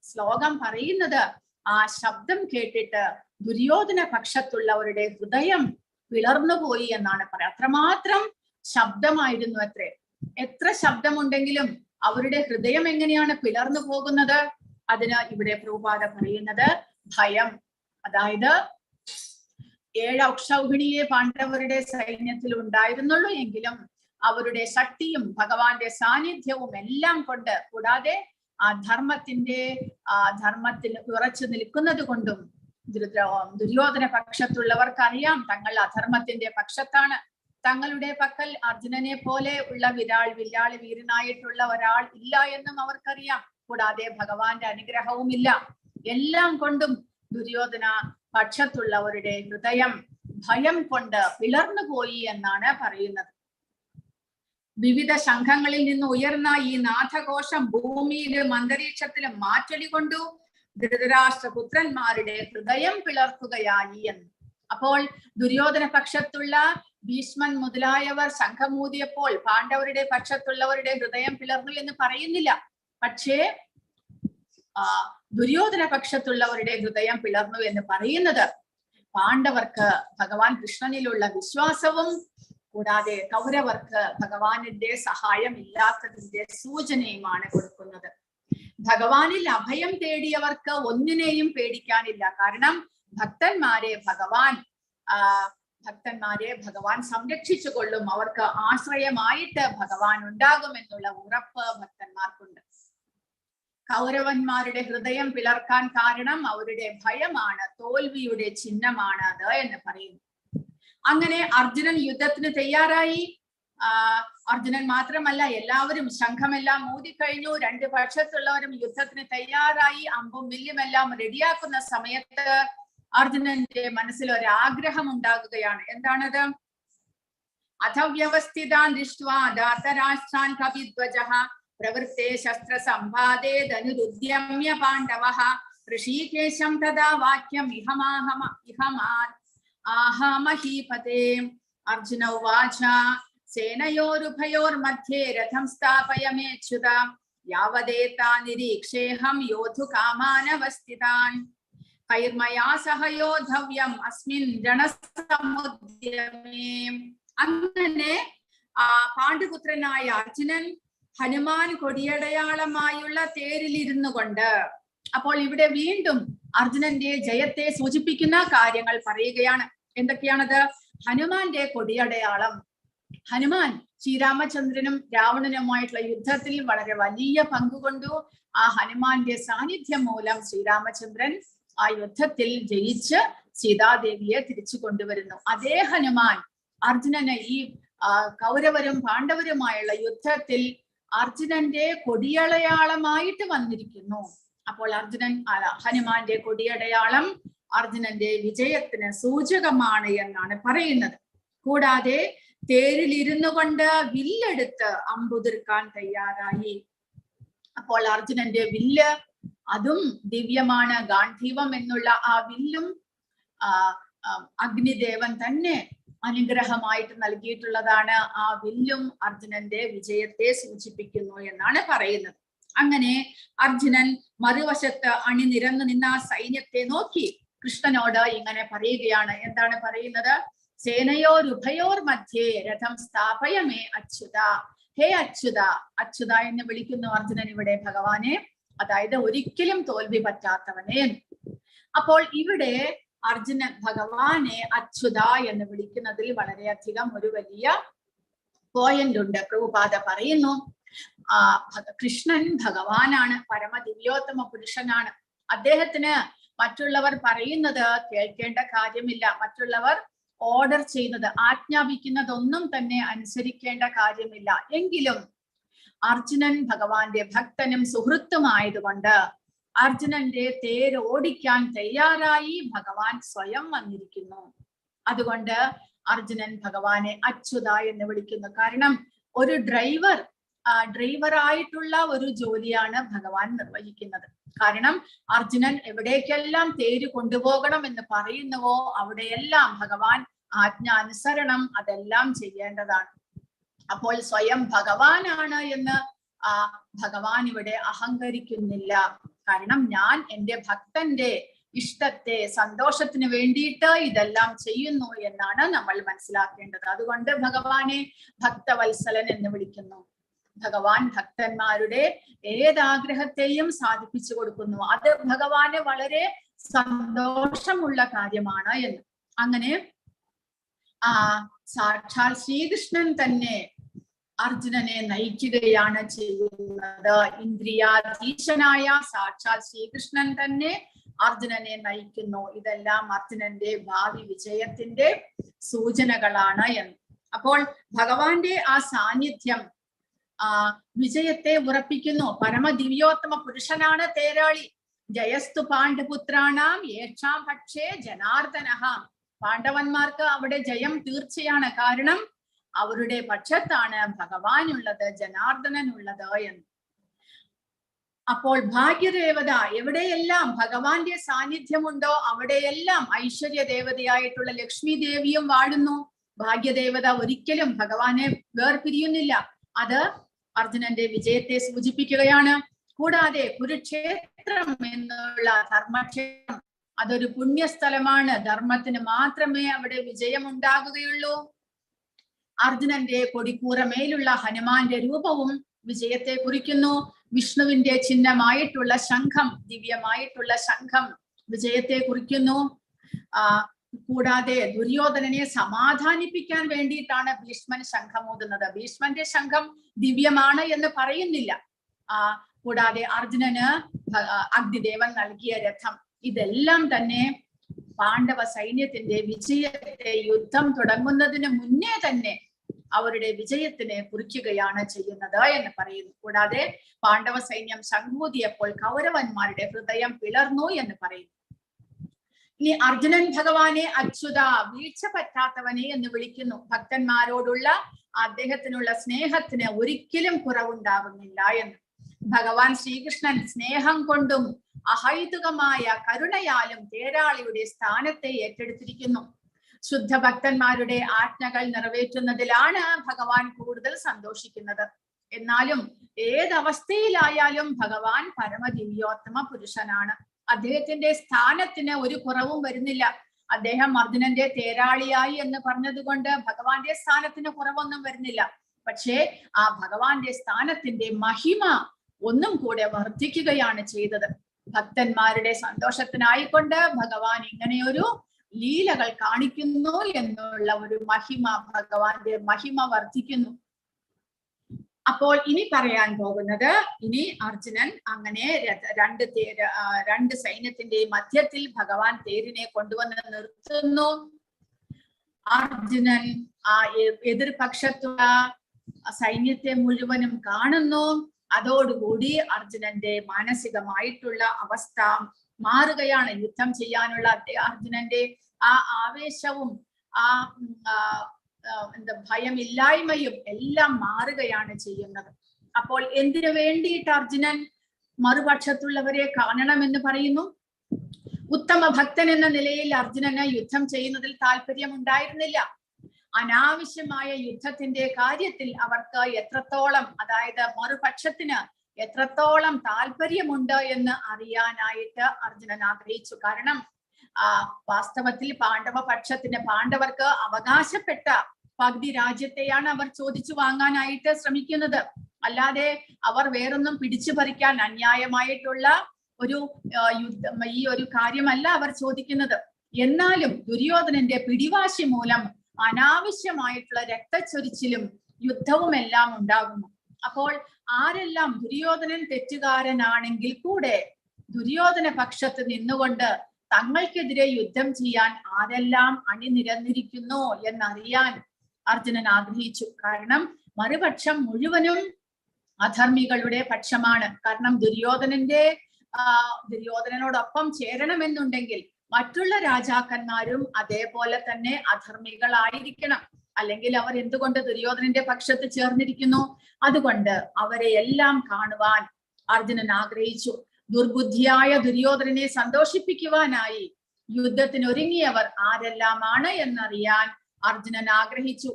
S2: ശ്ലോകം പറയുന്നത് ആ ശബ്ദം കേട്ടിട്ട് ദുര്യോധന പക്ഷത്തുള്ളവരുടെ ഹൃദയം പിളർന്നുപോയി എന്നാണ് പറയുക. അത്രമാത്രം ശബ്ദമായിരുന്നു അത്രേ. എത്ര ശബ്ദമുണ്ടെങ്കിലും അവരുടെ ഹൃദയം എങ്ങനെയാണ് പിളർന്നു പോകുന്നത്? അതിന് ഇവിടെ പ്രഭുപാദ പറയുന്നത് ഭയം. അതായത് 7 ഔക്ഷൗഹിണിയെ പാണ്ഡവരുടെ സൈന്യത്തിൽ ഉണ്ടായിരുന്നുള്ളൂ എങ്കിലും അവരുടെ ശക്തിയും ഭഗവാന്റെ സാന്നിധ്യവും എല്ലാം കൊണ്ട്, കൂടാതെ ആ ധർമ്മത്തിൽ ഉറച്ചു നിൽക്കുന്നത് കൊണ്ടും ദുര്യോധന പക്ഷത്തുള്ളവർക്ക് അറിയാം തങ്ങൾ അധർമ്മത്തിന്റെ പക്ഷത്താണ്. തങ്ങളുടെ പക്കൽ അർജുനനെ പോലെ ഉള്ള വില്ലാളി വീരനായിട്ടുള്ള ഒരാൾ ഇല്ല എന്നും അവർക്കറിയാം. കൂടാതെ ഭഗവാന്റെ അനുഗ്രഹവും ഇല്ല. എല്ലാം കൊണ്ടും ദുര്യോധന പക്ഷത്തുള്ളവരുടെ ഹൃദയം ഭയം കൊണ്ട് പിളർന്നു പോയി എന്നാണ് പറയുന്നത്. വിവിധ സംഘങ്ങളിൽ നിന്ന് ഉയർന്ന ഈ നാഥഘോഷം ഭൂമിയിലും അന്തരീക്ഷത്തിലും മാറ്റൊലി കൊണ്ടു ധൃതരാഷ്ട്രപുത്രന്മാരുടെ ഹൃദയം പിളർക്കുകയായി എന്ന്. അപ്പോൾ ദുര്യോധന പക്ഷത്തുള്ള ഭീഷ്മൻ മുതലായവർ സംഘമൂതിയപ്പോൾ പാണ്ഡവരുടെ പക്ഷത്തുള്ളവരുടെ ഹൃദയം പിളർന്നു എന്ന് പറയുന്നില്ല. പക്ഷേ ദുര്യോധന പക്ഷത്തുള്ളവരുടെ ഹൃദയം പിളർന്നു എന്ന് പറയുന്നത് പാണ്ഡവർക്ക് ഭഗവാൻ കൃഷ്ണനിലുള്ള വിശ്വാസവും, കൂടാതെ കൗരവർക്ക് ഭഗവാനിന്റെ സഹായം ഇല്ലാത്തതിന്റെ സൂചനയുമാണ് കൊടുക്കുന്നത്. ഭഗവാനിൽ അഭയം തേടിയവർക്ക് ഒന്നിനെയും പേടിക്കാനില്ല. കാരണം ഭക്തന്മാരെ ഭഗവാൻ സംരക്ഷിച്ചു കൊള്ളും. അവർക്ക് ആശ്രയമായിട്ട് ഭഗവാൻ ഉണ്ടാകുമെന്നുള്ള ഉറപ്പ് ഭക്തന്മാർക്കുണ്ട്. കൗരവന്മാരുടെ ഹൃദയം പിളർക്കാൻ കാരണം അവരുടെ ഭയമാണ്, തോൽവിയുടെ ചിഹ്നമാണ് അത് എന്ന് പറയുന്നു. അങ്ങനെ അർജുനൻ യുദ്ധത്തിന് തയ്യാറായി. അർജുനൻ മാത്രമല്ല, എല്ലാവരും ശംഖമെല്ലാം ഊതിക്കഴിഞ്ഞു. 2 പക്ഷത്തുള്ളവരും യുദ്ധത്തിന് തയ്യാറായി. അമ്പും വില്ലുമെല്ലാം റെഡിയാക്കുന്ന സമയത്ത് അർജുനന്റെ മനസ്സിൽ ഒരു ആഗ്രഹം ഉണ്ടാകുകയാണ്. എന്താണത്? അഥവ്യവസ്ഥിതാൻ ദൃഷ്ട്വാ ധാർതരാഷ്ട്രാൻ കപിധ്വജഃ പ്രവൃത്തെ ശസ്ത്ര സമ്പാദേ ധനുരുദ്യമ്യ പാണ്ഡവഃ ഋഷീകേശം തഥാ വാക്യം ആഹമഹീപതേ. അർജുന ഉവാച സേനയോരുഭയോർമധ്യേ രഥം സ്ഥാപയമേച്യുത യാവദേതാ നിരീക്ഷേഹം യോധുകാമാനവസ്ഥിതാൻ കൈർമയാ സഹ യോദ്ധവ്യം അസ്മിൻ രണസമുദ്യമേ. അങ്ങനെ പാണ്ഡുപുത്രനായ അർജുനൻ ഹനുമാൻ കൊടിയടയാളമായുള്ള തേരിലിരുന്നു കൊണ്ട്, അപ്പോൾ ഇവിടെ വീണ്ടും അർജുനന്റെ ജയത്തെ സൂചിപ്പിക്കുന്ന കാര്യങ്ങൾ പറയുകയാണ്. എന്തൊക്കെയാണത്? ഹനുമാന്റെ കൊടിയടയാളം. ഹനുമാൻ ശ്രീരാമചന്ദ്രനും രാവണനുമായിട്ടുള്ള യുദ്ധത്തിൽ വളരെ വലിയ പങ്കുകൊണ്ടു. ആ ഹനുമാന്റെ സാന്നിധ്യം മൂലം ശ്രീരാമചന്ദ്രൻ ആ യുദ്ധത്തിൽ ജയിച്ച് സീതാദേവിയെ തിരിച്ചു കൊണ്ടുവരുന്നു. അതേ ഹനുമാൻ അർജുനന് ഈ കൗരവരും പാണ്ഡവരുമായുള്ള യുദ്ധത്തിൽ അർജുനന്റെ കൊടിയടയാളമായിട്ട് വന്നിരിക്കുന്നു. അപ്പോൾ ഹനുമാന്റെ കൊടിയടയാളം അർജുനന്റെ വിജയത്തിന് സൂചകമാണ് എന്നാണ് പറയുന്നത്. കൂടാതെ തേരിലിരുന്നു കൊണ്ട് വില്ലെടുത്ത് അമ്പുതിർക്കാൻ തയ്യാറായി. അപ്പോൾ അർജുനന്റെ വില്ല് അതും ദിവ്യമാണ്. ഗാന്ധീവം എന്നുള്ള ആ വില്ലും അഗ്നിദേവൻ തന്നെ അനുഗ്രഹമായിട്ട് നൽകിയിട്ടുള്ളതാണ്. ആ വില്ലും അർജുനന്റെ വിജയത്തെ സൂചിപ്പിക്കുന്നു എന്നാണ് പറയുന്നത്. അങ്ങനെ അർജുനൻ മറുവശത്ത് അണിനിരന്നു നിന്ന ആ സൈന്യത്തെ നോക്കി കൃഷ്ണനോട് ഇങ്ങനെ പറയുകയാണ്. എന്താണ് പറയുന്നത്? സേനയോരുഭയോർ മധ്യേ രഥം സ്ഥാപയമേ അച്യുത. ഹേ അച്യുത. അച്യുത എന്ന് വിളിക്കുന്നു അർജുനൻ ഇവിടെ ഭഗവാനെ, അതായത് ഒരിക്കലും തോൽവി പറ്റാത്തവനെ. അപ്പോൾ ഇവിടെ അർജുനൻ ഭഗവാനെ അച്യുത എന്ന് വിളിക്കുന്നതിൽ വളരെയധികം ഒരു വലിയ പോയിന്റ് ഉണ്ട്. പ്രഭുപാദ പറയുന്നു, കൃഷ്ണൻ ഭഗവാനാണ്, പരമദിവ്യോത്തമ പുരുഷനാണ്. അദ്ദേഹത്തിന് മറ്റുള്ളവർ പറയുന്നത് കേൾക്കേണ്ട കാര്യമില്ല. മറ്റുള്ളവർ ഓർഡർ ചെയ്യുന്നത്, ആജ്ഞാപിക്കുന്നതൊന്നും തന്നെ അനുസരിക്കേണ്ട കാര്യമില്ല. എങ്കിലും അർജുനൻ ഭഗവാന്റെ ഭക്തനും സുഹൃത്തുമായതുകൊണ്ട് അർജുനന്റെ തേര് ഓടിക്കാൻ തയ്യാറായി ഭഗവാൻ സ്വയം വന്നിരിക്കുന്നു. അതുകൊണ്ട് അർജുനൻ ഭഗവാനെ അച്യുത എന്ന് വിളിക്കുന്നു. കാരണം ഒരു ഡ്രൈവറായിട്ടുള്ള ഒരു ജോലിയാണ് ഭഗവാൻ നിർവഹിക്കുന്നത്. കാരണം അർജുനൻ എവിടേക്കെല്ലാം തേര് കൊണ്ടുപോകണം എന്ന് പറയുന്നുവോ അവിടെയെല്ലാം ഭഗവാൻ ആജ്ഞാനുസരണം അതെല്ലാം ചെയ്യേണ്ടതാണ്. അപ്പോൾ സ്വയം ഭഗവാനാണ് എന്ന് ഭഗവാൻ ഇവിടെ അഹങ്കരിക്കുന്നില്ല. കാരണം ഞാൻ എൻ്റെ ഭക്തന്റെ ഇഷ്ടത്തെ, സന്തോഷത്തിന് വേണ്ടിയിട്ട് ഇതെല്ലാം ചെയ്യുന്നു എന്നാണ് നമ്മൾ മനസ്സിലാക്കേണ്ടത്. അതുകൊണ്ട് ഭഗവാനെ ഭക്തവത്സലൻ എന്ന് വിളിക്കുന്നു. ഭഗവാൻ ഭക്തന്മാരുടെ ഏതാഗ്രഹത്തെയും സാധിപ്പിച്ചു കൊടുക്കുന്നു. അത് ഭഗവാന് വളരെ സന്തോഷമുള്ള കാര്യമാണ് എന്ന്. അങ്ങനെ സാക്ഷാൽ ശ്രീകൃഷ്ണൻ തന്നെ അർജുനനെ നയിക്കുകയാണ് ചെയ്യുന്നത്. ഇന്ദ്രിയാധീശനായ സാക്ഷാൽ ശ്രീകൃഷ്ണൻ തന്നെ അർജുനനെ നയിക്കുന്നു. ഇതെല്ലാം അർജുനന്റെ ഭാവി വിജയത്തിന്റെ സൂചനകളാണ് എന്ന്. അപ്പോൾ ഭഗവാന്റെ ആ സാന്നിധ്യം വിജയത്തെ ഉറപ്പിക്കുന്നു. പരമദിവ്യോത്തമ പുരുഷനാണ് തേരാളി. ജയസ്തു പാണ്ഡുപുത്രാണാം യേഷാം പക്ഷേ ജനാർദ്ദനഃ. പാണ്ഡവന്മാർക്ക് അവിടെ ജയം തീർച്ചയാണ്. കാരണം അവരുടെ പക്ഷത്താണ് ഭഗവാനുള്ളത്, ജനാർദ്ദനനുള്ളത് എന്ന്. അപ്പോൾ ഭാഗ്യദേവത എവിടെയെല്ലാം ഭഗവാന്റെ സാന്നിധ്യമുണ്ടോ അവിടെയെല്ലാം ഐശ്വര്യ ദേവതയായിട്ടുള്ള ലക്ഷ്മി ദേവിയും വാഴുന്നു. ഭാഗ്യദേവത ഒരിക്കലും ഭഗവാനെ വേർപിരിയുന്നില്ല. അത് അർജുനന്റെ വിജയത്തെ സൂചിപ്പിക്കുകയാണ്. കൂടാതെ കുരുക്ഷേത്രം എന്നുള്ള ധർമ്മക്ഷേത്രം അതൊരു പുണ്യസ്ഥലമാണ്. ധർമ്മത്തിന് മാത്രമേ അവിടെ വിജയമുണ്ടാകുകയുള്ളൂ. അർജുനന്റെ കൊടിക്കൂറമേലുള്ള ഹനുമാന്റെ രൂപവും വിജയത്തെ കുറിക്കുന്നു. വിഷ്ണുവിന്റെ ചിഹ്നമായിട്ടുള്ള ശംഖം, ദിവ്യമായിട്ടുള്ള ശംഖം വിജയത്തെ കുറിക്കുന്നു. കൂടാതെ ദുര്യോധനനെ സമാധാനിപ്പിക്കാൻ വേണ്ടിയിട്ടാണ് ഭീഷ്മൻ ശംഖമൂതുന്നത്. ഭീഷ്മന്റെ ശംഖം ദിവ്യമാണ് എന്ന് പറയുന്നില്ല. കൂടാതെ അർജുനന് അഗ്നിദേവൻ നൽകിയ രഥം, ഇതെല്ലാം തന്നെ പാണ്ഡവ സൈന്യത്തിന്റെ വിജയത്തെ യുദ്ധം തുടങ്ങുന്നതിന് മുന്നേ തന്നെ അവരുടെ വിജയത്തിനെ കുറിക്കുകയാണ് ചെയ്യുന്നത് എന്ന് പറയുന്നു. കൂടാതെ പാണ്ഡവ സൈന്യം ശംഖൂതിയപ്പോൾ കൗരവന്മാരുടെ ഹൃദയം പിളർന്നു എന്ന് പറയുന്നു. ഇനി അർജുനൻ ഭഗവാനെ അച്യുത, വീഴ്ച പറ്റാത്തവനെ എന്ന് വിളിക്കുന്നു. ഭക്തന്മാരോടുള്ള അദ്ദേഹത്തിനുള്ള സ്നേഹത്തിന് ഒരിക്കലും കുറവുണ്ടാകുന്നില്ല എന്ന്. ഭഗവാൻ ശ്രീകൃഷ്ണൻ സ്നേഹം കൊണ്ടും അഹൈതുകമായ കരുണയാലും തേരാളിയുടെ സ്ഥാനത്തെ ഏറ്റെടുത്തിരിക്കുന്നു. ശുദ്ധ ഭക്തന്മാരുടെ ആജ്ഞകൾ നിറവേറ്റുന്നതിലാണ് ഭഗവാൻ കൂടുതൽ സന്തോഷിക്കുന്നത്. എന്നാലും ഏതവസ്ഥയിലായാലും ഭഗവാൻ പരമദിവ്യോത്തമ പുരുഷനാണ്. അദ്ദേഹത്തിന്റെ സ്ഥാനത്തിന് ഒരു കുറവും വരുന്നില്ല. അദ്ദേഹം അർജുനന്റെ തേരാളിയായി എന്ന് പറഞ്ഞതുകൊണ്ട് ഭഗവാന്റെ സ്ഥാനത്തിന് കുറവൊന്നും വരുന്നില്ല. പക്ഷേ ആ ഭഗവാന്റെ സ്ഥാനത്തിന്റെ മഹിമ ഒന്നും കൂടെ വർദ്ധിക്കുകയാണ് ചെയ്തത്. ഭക്തന്മാരുടെ സന്തോഷത്തിനായിക്കൊണ്ട് ഭഗവാൻ ഇങ്ങനെയൊരു ലീലകൾ കാണിക്കുന്നു എന്നുള്ള ഒരു മഹിമ, ഭഗവാന്റെ മഹിമ വർദ്ധിക്കുന്നു. അപ്പോൾ ഇനി പറയാൻ പോകുന്നത്, ഇനി അർജുനൻ അങ്ങനെ രണ്ട് സൈന്യത്തിന്റെ മധ്യത്തിൽ ഭഗവാൻ തേരിനെ കൊണ്ടുവന്ന് നിർത്തുന്നു. അർജുനൻ ആ എതിർപക്ഷത്തുള്ള സൈന്യത്തെ മുഴുവനും കാണുന്നു. അതോടുകൂടി അർജുനന്റെ മാനസികമായിട്ടുള്ള അവസ്ഥ മാറുകയാണ്. യുദ്ധം ചെയ്യാനുള്ള അർജുനന്റെ ആ ആവേശവും ആ ഭയമില്ലായ്മയും എല്ലാം മാറുകയാണ് ചെയ്യുന്നത്. അപ്പോൾ എന്തിനു വേണ്ടിയിട്ട് അർജുനൻ മറുപക്ഷത്തുള്ളവരെ കാണണമെന്ന് പറയുന്നു? ഉത്തമ ഭക്തൻ എന്ന നിലയിൽ അർജുനന് യുദ്ധം ചെയ്യുന്നതിൽ താല്പര്യം ഉണ്ടായിരുന്നില്ല. അനാവശ്യമായ യുദ്ധത്തിന്റെ കാര്യത്തിൽ അവർക്ക് എത്രത്തോളം, അതായത് മറുപക്ഷത്തിന് എത്രത്തോളം താല്പര്യമുണ്ട് എന്ന് അറിയാനായിട്ട് അർജുനൻ ആഗ്രഹിച്ചു. കാരണം വാസ്തവത്തിൽ പാണ്ഡവർക്ക് അവകാശപ്പെട്ട പകുതി രാജ്യത്തെയാണ് അവർ ചോദിച്ചു വാങ്ങാനായിട്ട് ശ്രമിക്കുന്നത്. അല്ലാതെ അവർ വേറൊന്നും പിടിച്ചു പറിക്കാൻ അന്യായമായിട്ടുള്ള ഒരു ഈ ഒരു കാര്യമല്ല അവർ ചോദിക്കുന്നത്. എന്നാലും ദുര്യോധനന്റെ പിടിവാശി മൂലം അനാവശ്യമായിട്ടുള്ള രക്തച്ചൊരിച്ചിലും യുദ്ധവും എല്ലാം ഉണ്ടാകുന്നു. അപ്പോൾ ആരെല്ലാം ദുര്യോധനൻ തെറ്റുകാരനാണെങ്കിൽ കൂടെ ദുര്യോധന പക്ഷത്ത് നിന്നുകൊണ്ട് തങ്ങൾക്കെതിരെ യുദ്ധം ചെയ്യാൻ ആരെല്ലാം അണിനിരന്നിരിക്കുന്നു എന്നറിയാൻ അർജുനൻ ആഗ്രഹിച്ചു. കാരണം മറുപക്ഷം മുഴുവനും അധർമ്മികളുടെ പക്ഷമാണ്. കാരണം ദുര്യോധനനോടൊപ്പം ചേരണമെന്നുണ്ടെങ്കിൽ മറ്റുള്ള രാജാക്കന്മാരും അതേപോലെ തന്നെ അധർമ്മികളായിരിക്കണം. അല്ലെങ്കിൽ അവർ എന്തുകൊണ്ട് ദുര്യോധനന്റെ പക്ഷത്ത് ചേർന്നിരിക്കുന്നു? അതുകൊണ്ട് അവരെ എല്ലാം കാണുവാൻ അർജുനൻ ആഗ്രഹിച്ചു. ദുർബുദ്ധിയായ ദുര്യോധനനെ സന്തോഷിപ്പിക്കുവാനായി യുദ്ധത്തിനൊരുങ്ങിയവർ ആരെല്ലാമാണ് എന്നറിയാൻ അർജുനൻ ആഗ്രഹിച്ചു.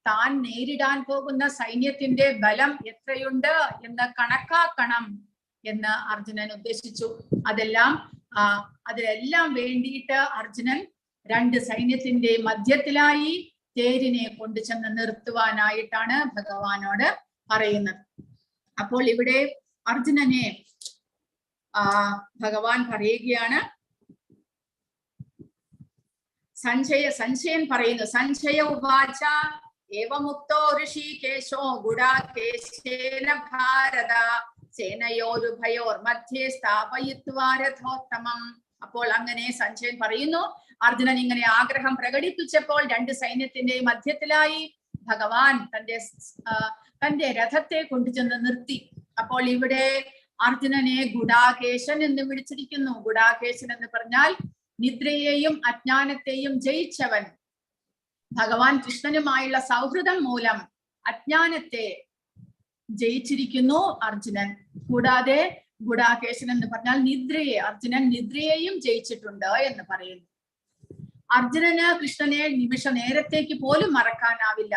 S2: താൻ നേരിടാൻ പോകുന്ന സൈന്യത്തിന്റെ ബലം എത്രയുണ്ട് എന്ന് കണക്കാക്കണം എന്ന് അർജുനൻ ഉദ്ദേശിച്ചു. അതിലെല്ലാം വേണ്ടിയിട്ട് അർജുനൻ രണ്ട് സൈന്യത്തിന്റെ മധ്യത്തിലായി തേരിനെ കൊണ്ടുചെന്ന് നിർത്തുവാനായിട്ടാണ് ഭഗവാനോട് പറയുന്നത്. അപ്പോൾ ഇവിടെ അർജുനനെ ഭഗവാൻ പറയുകയാണ്, സഞ്ജയൻ പറയുന്നു, സഞ്ജയ ഉവാച ഏവമുക്തോ ഋഷികേശോ ഗുഡാകേശേന ഭാരത സേനയോരുഭയോർ മധ്യേ സ്ഥാപയിത്വാ രഥോത്തമം. അപ്പോൾ അങ്ങനെ സഞ്ജയൻ പറയുന്നു, അർജുനൻ ഇങ്ങനെ ആഗ്രഹം പ്രകടിപ്പിച്ചപ്പോൾ രണ്ട് സൈന്യത്തിന്റെ മധ്യത്തിലായി ഭഗവാൻ തന്റെ രഥത്തെ കൊണ്ടുചെന്ന് നിർത്തി. അപ്പോൾ ഇവിടെ അർജുനനെ ഗുഡാകേശൻ എന്ന് വിളിച്ചിരിക്കുന്നു. ഗുഡാകേശൻ എന്ന് പറഞ്ഞാൽ നിദ്രയെയും അജ്ഞാനത്തെയും ജയിച്ചവൻ. ഭഗവാൻ കൃഷ്ണനുമായുള്ള സൗഹൃദം മൂലം അജ്ഞാനത്തെ ജയിച്ചിരിക്കുന്നു അർജുനൻ. കൂടാതെ ഗുഡാകേശൻ എന്ന് പറഞ്ഞാൽ അർജുനൻ നിദ്രയെയും ജയിച്ചിട്ടുണ്ട് എന്ന് പറയുന്നു. അർജുനന് കൃഷ്ണനെ നിമിഷ നേരത്തേക്ക് പോലും മറക്കാനാവില്ല.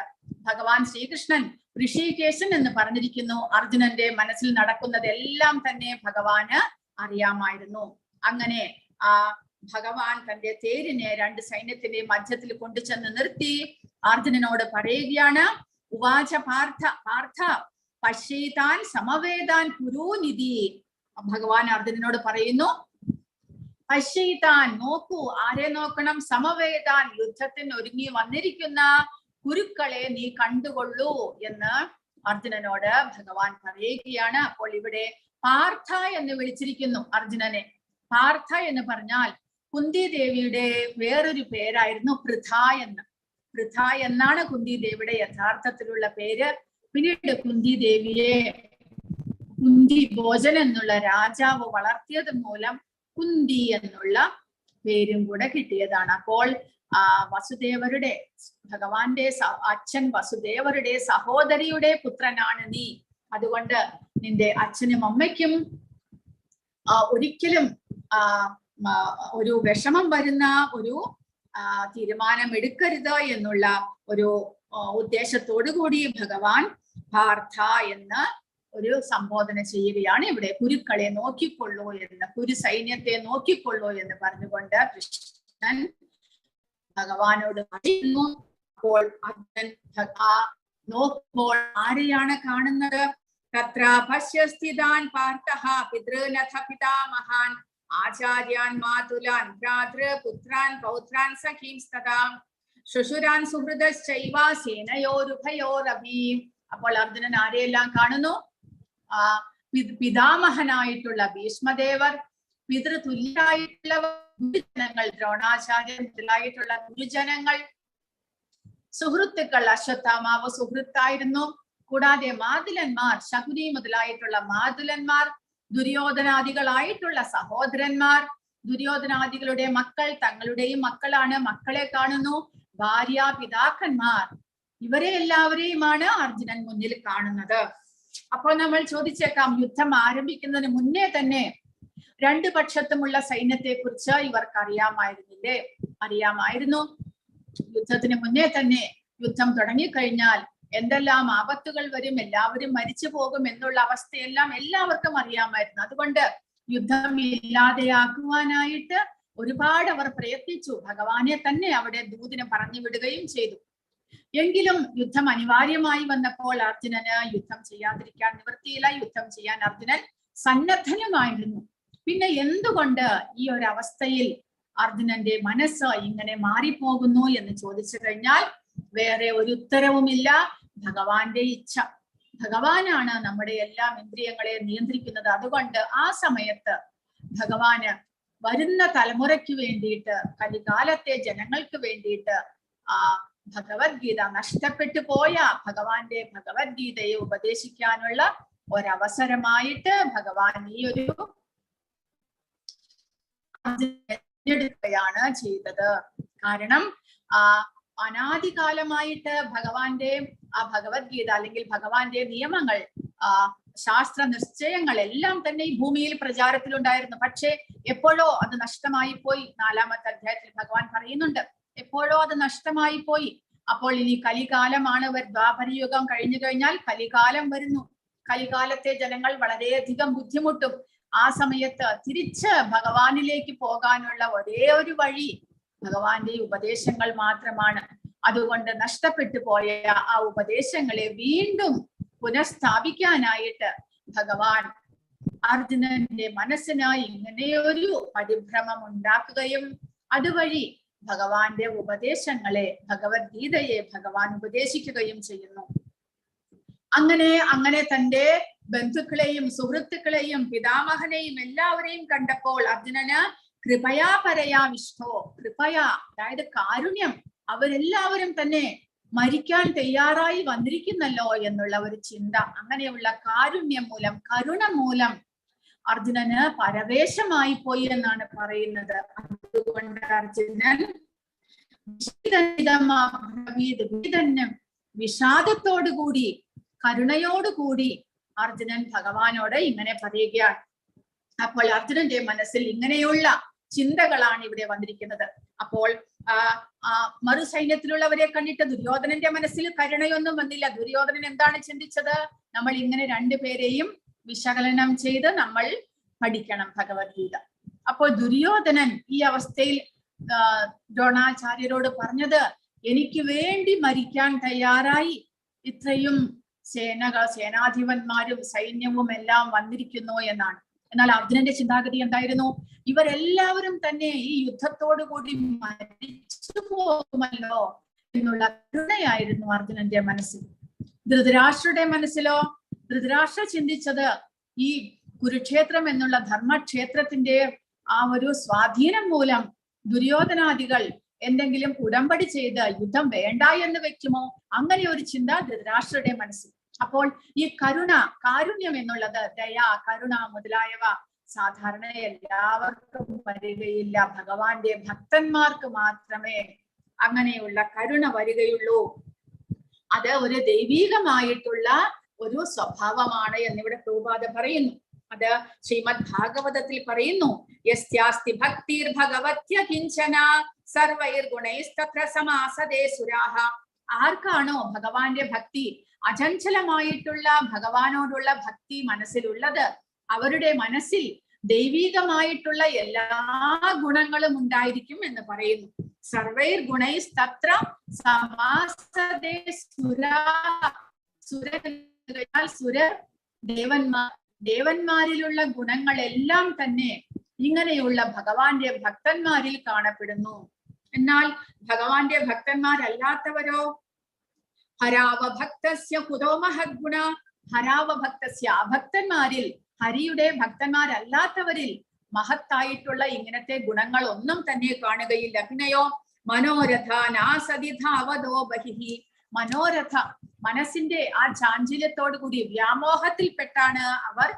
S2: ഭഗവാൻ ശ്രീകൃഷ്ണൻ ഋഷികേശൻ എന്ന് പറഞ്ഞിരിക്കുന്നു. അർജുനന്റെ മനസ്സിൽ നടക്കുന്നതെല്ലാം തന്നെ ഭഗവാന് അറിയാമായിരുന്നു. അങ്ങനെ ഭഗവാൻ തന്റെ തേരിനെ രണ്ട് സൈന്യത്തിന്റെ മധ്യത്തിൽ കൊണ്ടുചെന്ന് നിർത്തി അർജുനനോട് പറയുകയാണ്, ഉവാച പാർത്ഥ പശ്യതാൻ സമവേദാൻ കുരുനിധി. ഭഗവാൻ അർജുനനോട് പറയുന്നു, പശ്യതാൻ നോക്കൂ. ആരെ നോക്കണം? സമവേദാൻ യുദ്ധത്തിന് ഒരുങ്ങി വന്നിരിക്കുന്ന കുരുക്കളെ നീ കണ്ടുകൊള്ളൂ എന്ന് അർജുനനോട് ഭഗവാൻ പറയുകയാണ്. അപ്പോൾ ഇവിടെ പാർത്ഥ എന്ന് വിളിച്ചിരിക്കുന്നു അർജുനനെ. പാർത്ഥ എന്ന് പറഞ്ഞാൽ കുന്തി ദേവിയുടെ വേറൊരു പേരായിരുന്നു പൃഥ എന്ന്. പൃഥ എന്നാണ് കുന്തി ദേവിയുടെ യഥാർത്ഥത്തിലുള്ള പേര്. പിന്നീട് കുന്തി ദേവിയെ കുന്തി ഭോജൻ എന്നുള്ള രാജാവ് വളർത്തിയത് മൂലം കുന്തി എന്നുള്ള പേരും കൂടെ കിട്ടിയതാണ്. അപ്പോൾ വസുദേവരുടെ ഭഗവാന്റെ അച്ഛൻ വസുദേവരുടെ സഹോദരിയുടെ പുത്രനാണ് നീ. അതുകൊണ്ട് നിന്റെ അച്ഛനും അമ്മയ്ക്കും ഒരിക്കലും ഒരു വിഷമം വരുന്ന ഒരു തീരുമാനം എടുക്കരുത് എന്നുള്ള ഒരു ഉദ്ദേശത്തോടു കൂടി ഭഗവാൻ പാർത്ഥ എന്ന് ഒരു സംബോധന ചെയ്യുകയാണ്. ഇവിടെ കുരുക്കളെ നോക്കിക്കൊള്ളൂ എന്ന്, കുരു സൈന്യത്തെ നോക്കിക്കൊള്ളൂ എന്ന് പറഞ്ഞുകൊണ്ട് കൃഷ്ണൻ ഭഗവാനോട് പറയുന്നു. അപ്പോൾ അർജുനൻ നോക്കുമ്പോൾ ആരെയാണ് കാണുന്നത്? തത്ര പശ്യസ്ഥിതാൻ പാർത്ഥഃ പിതൃനഥ പിതാമഹാൻ ആചാര്യാൻ മാതുലാൻ ഭ്രാതൃപുത്രാൻ പൗത്രാൻ സഖീംസ്തഥാ ശുശുരാൻ സുഹൃദശ്ചൈവ സേനയോരുഭയോരപി. അപ്പോൾ അർജുനൻ ആരെയെല്ലാം കാണുന്നു? പിതാമഹനായിട്ടുള്ള ഭീഷ്മദേവർ, പിതൃതുല്യായിട്ടുള്ള ഗുരുജനങ്ങൾ ദ്രോണാചാര്യൻ മുതലായിട്ടുള്ള ഗുരുജനങ്ങൾ, സുഹൃത്തുക്കൾ അശ്വത്ഥാമാവ് സുഹൃത്തായിരുന്നു. കൂടാതെ മാതുലന്മാർ, ശകുനി മുതലായിട്ടുള്ള മാതുലന്മാർ, ദുര്യോധനാദികളായിട്ടുള്ള സഹോദരന്മാർ, ദുര്യോധനാദികളുടെ മക്കൾ തങ്ങളുടെയും മക്കളാണ്, മക്കളെ കാണുന്നു. ഭാര്യ, പിതാക്കന്മാർ, ഇവരെ എല്ലാവരെയുമാണ് അർജുനൻ മുന്നിൽ കാണുന്നത്. അപ്പോൾ നമ്മൾ ചോദിച്ചേക്കാം, യുദ്ധം ആരംഭിക്കുന്നതിന് മുന്നേ തന്നെ രണ്ടു പക്ഷത്തുമുള്ള സൈന്യത്തെ കുറിച്ച് ഇവർക്ക് അറിയാമായിരുന്നില്ലേ? അറിയാമായിരുന്നു. യുദ്ധത്തിന് മുന്നേ തന്നെ യുദ്ധം തുടങ്ങിക്കഴിഞ്ഞാൽ എന്തെല്ലാം ആപത്തുകൾ വരും, എല്ലാവരും മരിച്ചു പോകും എന്നുള്ള അവസ്ഥയെല്ലാം എല്ലാവർക്കും അറിയാമായിരുന്നു. അതുകൊണ്ട് യുദ്ധം ഇല്ലാതെയാക്കുവാനായിട്ട് ഒരുപാട് അവർ പ്രയത്നിച്ചു. ഭഗവാനെ തന്നെ അവിടെ ദൂതിനെ പറഞ്ഞു വിടുകയും ചെയ്തു. എങ്കിലും യുദ്ധം അനിവാര്യമായി വന്നപ്പോൾ അർജുനന് യുദ്ധം ചെയ്യാതിരിക്കാൻ നിവൃത്തിയില്ല. യുദ്ധം ചെയ്യാൻ അർജുനൻ സന്നദ്ധനുമായിരുന്നു. പിന്നെ എന്തുകൊണ്ട് ഈ ഒരു അവസ്ഥയിൽ അർജുനന്റെ മനസ്സ് ഇങ്ങനെ മാറിപ്പോകുന്നു എന്ന് ചോദിച്ചു കഴിഞ്ഞാൽ വേറെ ഒരു ഉത്തരവുമില്ല. ഭഗവാന്റെ ഇച്ഛ. ഭഗവാനാണ് നമ്മുടെ എല്ലാം ഇന്ദ്രിയങ്ങളെ നിയന്ത്രിക്കുന്നത്. അതുകൊണ്ട് ആ സമയത്ത് ഭഗവാന് വരുന്ന തലമുറയ്ക്ക് വേണ്ടിയിട്ട്, കലികാലത്തെ ജനങ്ങൾക്ക് വേണ്ടിയിട്ട് ഭഗവത്ഗീത നഷ്ടപ്പെട്ടു പോയ ഭഗവാന്റെ ഭഗവത്ഗീതയെ ഉപദേശിക്കാനുള്ള ഒരവസരമായിട്ട് ഭഗവാൻ ഈ ഒരു തിരഞ്ഞെടുക്കുകയാണ് ചെയ്തത്. കാരണം അനാദികാലമായിട്ട് ഭഗവാന്റെ ഭഗവത്ഗീത അല്ലെങ്കിൽ ഭഗവാന്റെ നിയമങ്ങൾ, ശാസ്ത്ര നിശ്ചയങ്ങൾ എല്ലാം തന്നെ ഈ ഭൂമിയിൽ പ്രചാരത്തിലുണ്ടായിരുന്നു. പക്ഷെ എപ്പോഴോ അത് നഷ്ടമായി പോയി. 4-ാമത്തെ അധ്യായത്തിൽ ഭഗവാൻ പറയുന്നുണ്ട്, എപ്പോഴോ അത് നഷ്ടമായി പോയി. അപ്പോൾ ഇനി കലികാലമാണ്. ദ്വാപരയുഗം കഴിഞ്ഞു കഴിഞ്ഞാൽ കലികാലം വരുന്നു. കലികാലത്തെ ജനങ്ങൾ വളരെയധികം ബുദ്ധിമുട്ടും. ആ സമയത്ത് തിരിച്ച് ഭഗവാനിലേക്ക് പോകാനുള്ള ഒരേ ഒരു വഴി ഭഗവാന്റെ ഉപദേശങ്ങൾ മാത്രമാണ്. അതുകൊണ്ട് നഷ്ടപ്പെട്ടു പോയ ആ ഉപദേശങ്ങളെ വീണ്ടും പുനഃസ്ഥാപിക്കാനായിട്ട് ഭഗവാൻ അർജുനന്റെ മനസ്സിന് ഇങ്ങനെയൊരു പരിഭ്രമം ഉണ്ടാക്കുകയും അതുവഴി ഭഗവാന്റെ ഉപദേശങ്ങളെ, ഭഗവത്ഗീതയെ ഭഗവാൻ ഉപദേശിക്കുകയും ചെയ്യുന്നു. അങ്ങനെ തന്റെ ബന്ധുക്കളെയും സുഹൃത്തുക്കളെയും പിതാമഹനെയും എല്ലാവരെയും കണ്ടപ്പോൾ അർജുനന് കൃപയാ പരയാവിഷ്ടോ, കൃപയാ അതായത് കാരുണ്യം, അവരെല്ലാവരും തന്നെ മരിക്കാൻ തയ്യാറായി വന്നിരിക്കുന്നല്ലോ എന്നുള്ള ഒരു ചിന്ത, അങ്ങനെയുള്ള കാരുണ്യം മൂലം, കരുണ മൂലം അർജുനന് പരവേശമായി പോയി എന്നാണ് പറയുന്നത്. അതുകൊണ്ട് അർജുനൻ വിഷാദത്തോടുകൂടി, കരുണയോടുകൂടി അർജുനൻ ഭഗവാനോട് ഇങ്ങനെ പറയുകയാണ്. അപ്പോൾ അർജുനന്റെ മനസ്സിൽ ഇങ്ങനെയുള്ള ചിന്തകളാണ് ഇവിടെ വന്നിരിക്കുന്നത്. അപ്പോൾ മറു സൈന്യത്തിലുള്ളവരെ കണ്ടിട്ട് ദുര്യോധനന്റെ മനസ്സിൽ കരുണയൊന്നും വന്നില്ല. ദുര്യോധനൻ എന്താണ് ചിന്തിച്ചത്? നമ്മൾ ഇങ്ങനെ രണ്ടുപേരെയും വിശകലനം ചെയ്ത് നമ്മൾ പഠിക്കണം ഭഗവത്ഗീത. അപ്പോൾ ദുര്യോധനൻ ഈ അവസ്ഥയിൽ ദ്രോണാചാര്യരോട് പറഞ്ഞത്, എനിക്ക് വേണ്ടി മരിക്കാൻ തയ്യാറായി ഇത്രയും സേനാധിപന്മാരും സൈന്യവും എല്ലാം വന്നിരിക്കുന്നു എന്നാണ്. എന്നാൽ അർജുനന്റെ ചിന്താഗതി എന്തായിരുന്നു? ഇവരെല്ലാവരും തന്നെ ഈ യുദ്ധത്തോടു കൂടി മരിച്ചു പോകുമല്ലോ എന്നുള്ള കരുണയായിരുന്നു അർജുനന്റെ മനസ്സിൽ. ധൃതരാഷ്ട്രയുടെ മനസ്സിലോ? ധൃതരാഷ്ട്ര ചിന്തിച്ചത് ഈ കുരുക്ഷേത്രം എന്നുള്ള ധർമ്മക്ഷേത്രത്തിന്റെ ആ ഒരു സ്വാധീനം മൂലം ദുര്യോധനാദികൾ എന്തെങ്കിലും ഉടമ്പടി ചെയ്ത് യുദ്ധം വേണ്ട എന്ന് വെക്കുമോ, അങ്ങനെ ഒരു ചിന്ത ധൃതരാഷ്ട്രയുടെ മനസ്സിൽ. അപ്പോൾ ഈ കാരുണ്യം എന്നുള്ളത്, ദയ, കരുണ മുതലായവ സാധാരണ എല്ലാവർക്കും വരികയില്ല. ഭഗവാന്റെ ഭക്തന്മാർക്ക് മാത്രമേ അങ്ങനെയുള്ള കരുണ വരികയുള്ളൂ. അത് ഒരു ദൈവീകമായിട്ടുള്ള ഒരു സ്വഭാവമാണ് എന്നിവിടെ പ്രഭുപാദ പറയുന്നു. അത് ശ്രീമദ് ഭാഗവതത്തിൽ പറയുന്നു, യസ്യാസ്തി ഭക്തിർ ഭഗവത്യ കിഞ്ചന സർവൈർ ഗുണൈസ്തത്ര സമാസദേ സുരാഹ. ആർക്കാണോ ഭഗവാന്റെ ഭക്തി, അചഞ്ചലമായിട്ടുള്ള ഭഗവാനോടുള്ള ഭക്തി മനസ്സിലുള്ളത്, അവരുടെ മനസ്സിൽ ദൈവീകമായിട്ടുള്ള എല്ലാ ഗുണങ്ങളും ഉണ്ടായിരിക്കും എന്ന് പറയുന്നു. സർവൈർ ഗുണൈസ് തത്ര സമാസദേ സുരാഹ. സുരർ ദേവന്മാരിലുള്ള ഗുണങ്ങളെല്ലാം തന്നെ ഇങ്ങനെയുള്ള ഭഗവാന്റെ ഭക്തന്മാരിൽ കാണപ്പെടുന്നു. എന്നാൽ ഭഗവാന്റെ ഭക്തന്മാരല്ലാത്തവരോ? ഹരാവഭക്തസ്യ കുതോ മഹദ്ഗുണ. ഹരാവഭക്തസ്യ, അഭക്തന്മാരിൽ, ഹരിയുടെ ഭക്തന്മാരല്ലാത്തവരിൽ മഹത്തായിട്ടുള്ള ഇങ്ങനത്തെ ഗുണങ്ങൾ ഒന്നും തന്നെ കാണുകയില്ല. പിന്നെയോ മനോരഥ നാസതിധാവതോ ബഹിഹി. മനോരഥ, മനസ്സിന്റെ ആ ചാഞ്ചല്യത്തോടു കൂടി വ്യാമോഹത്തിൽപ്പെട്ടാണ് അവർ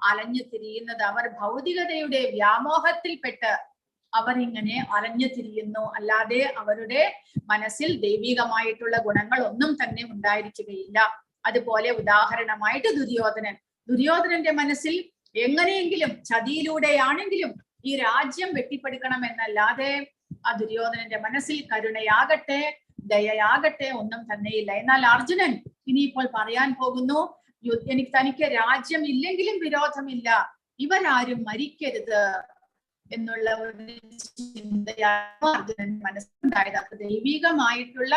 S2: അലഞ്ഞു തിരിയുന്നത്. അവർ ഭൗതികതയുടെ വ്യാമോഹത്തിൽപ്പെട്ട് അവർ ഇങ്ങനെ അലഞ്ഞു തിരിയുന്നു. അല്ലാതെ അവരുടെ മനസ്സിൽ ദൈവികമായിട്ടുള്ള ഗുണങ്ങൾ ഒന്നും തന്നെ ഉണ്ടായിരിക്കുകയില്ല. അതുപോലെ ഉദാഹരണമായിട്ട് ദുര്യോധനന്റെ മനസ്സിൽ എങ്ങനെയെങ്കിലും ചതിയിലൂടെയാണെങ്കിലും ഈ രാജ്യം വെട്ടിപ്പടുക്കണം എന്നല്ലാതെ ആ ദുര്യോധനന്റെ മനസ്സിൽ കരുണയാകട്ടെ ദയയാകട്ടെ ഒന്നും തന്നെയില്ല. എന്നാൽ അർജുനൻ ഇനിയിപ്പോൾ പറയാൻ പോകുന്നു, തനിക്ക് രാജ്യം ഇല്ലെങ്കിലും വിരോധമില്ല, ഇവരാരും മരിക്കരുത് എന്നുള്ള ഒരു ചിന്തയാണ് അർജുനൻ മനസ്സിലുണ്ടായത്. അത് ദൈവികമായിട്ടുള്ള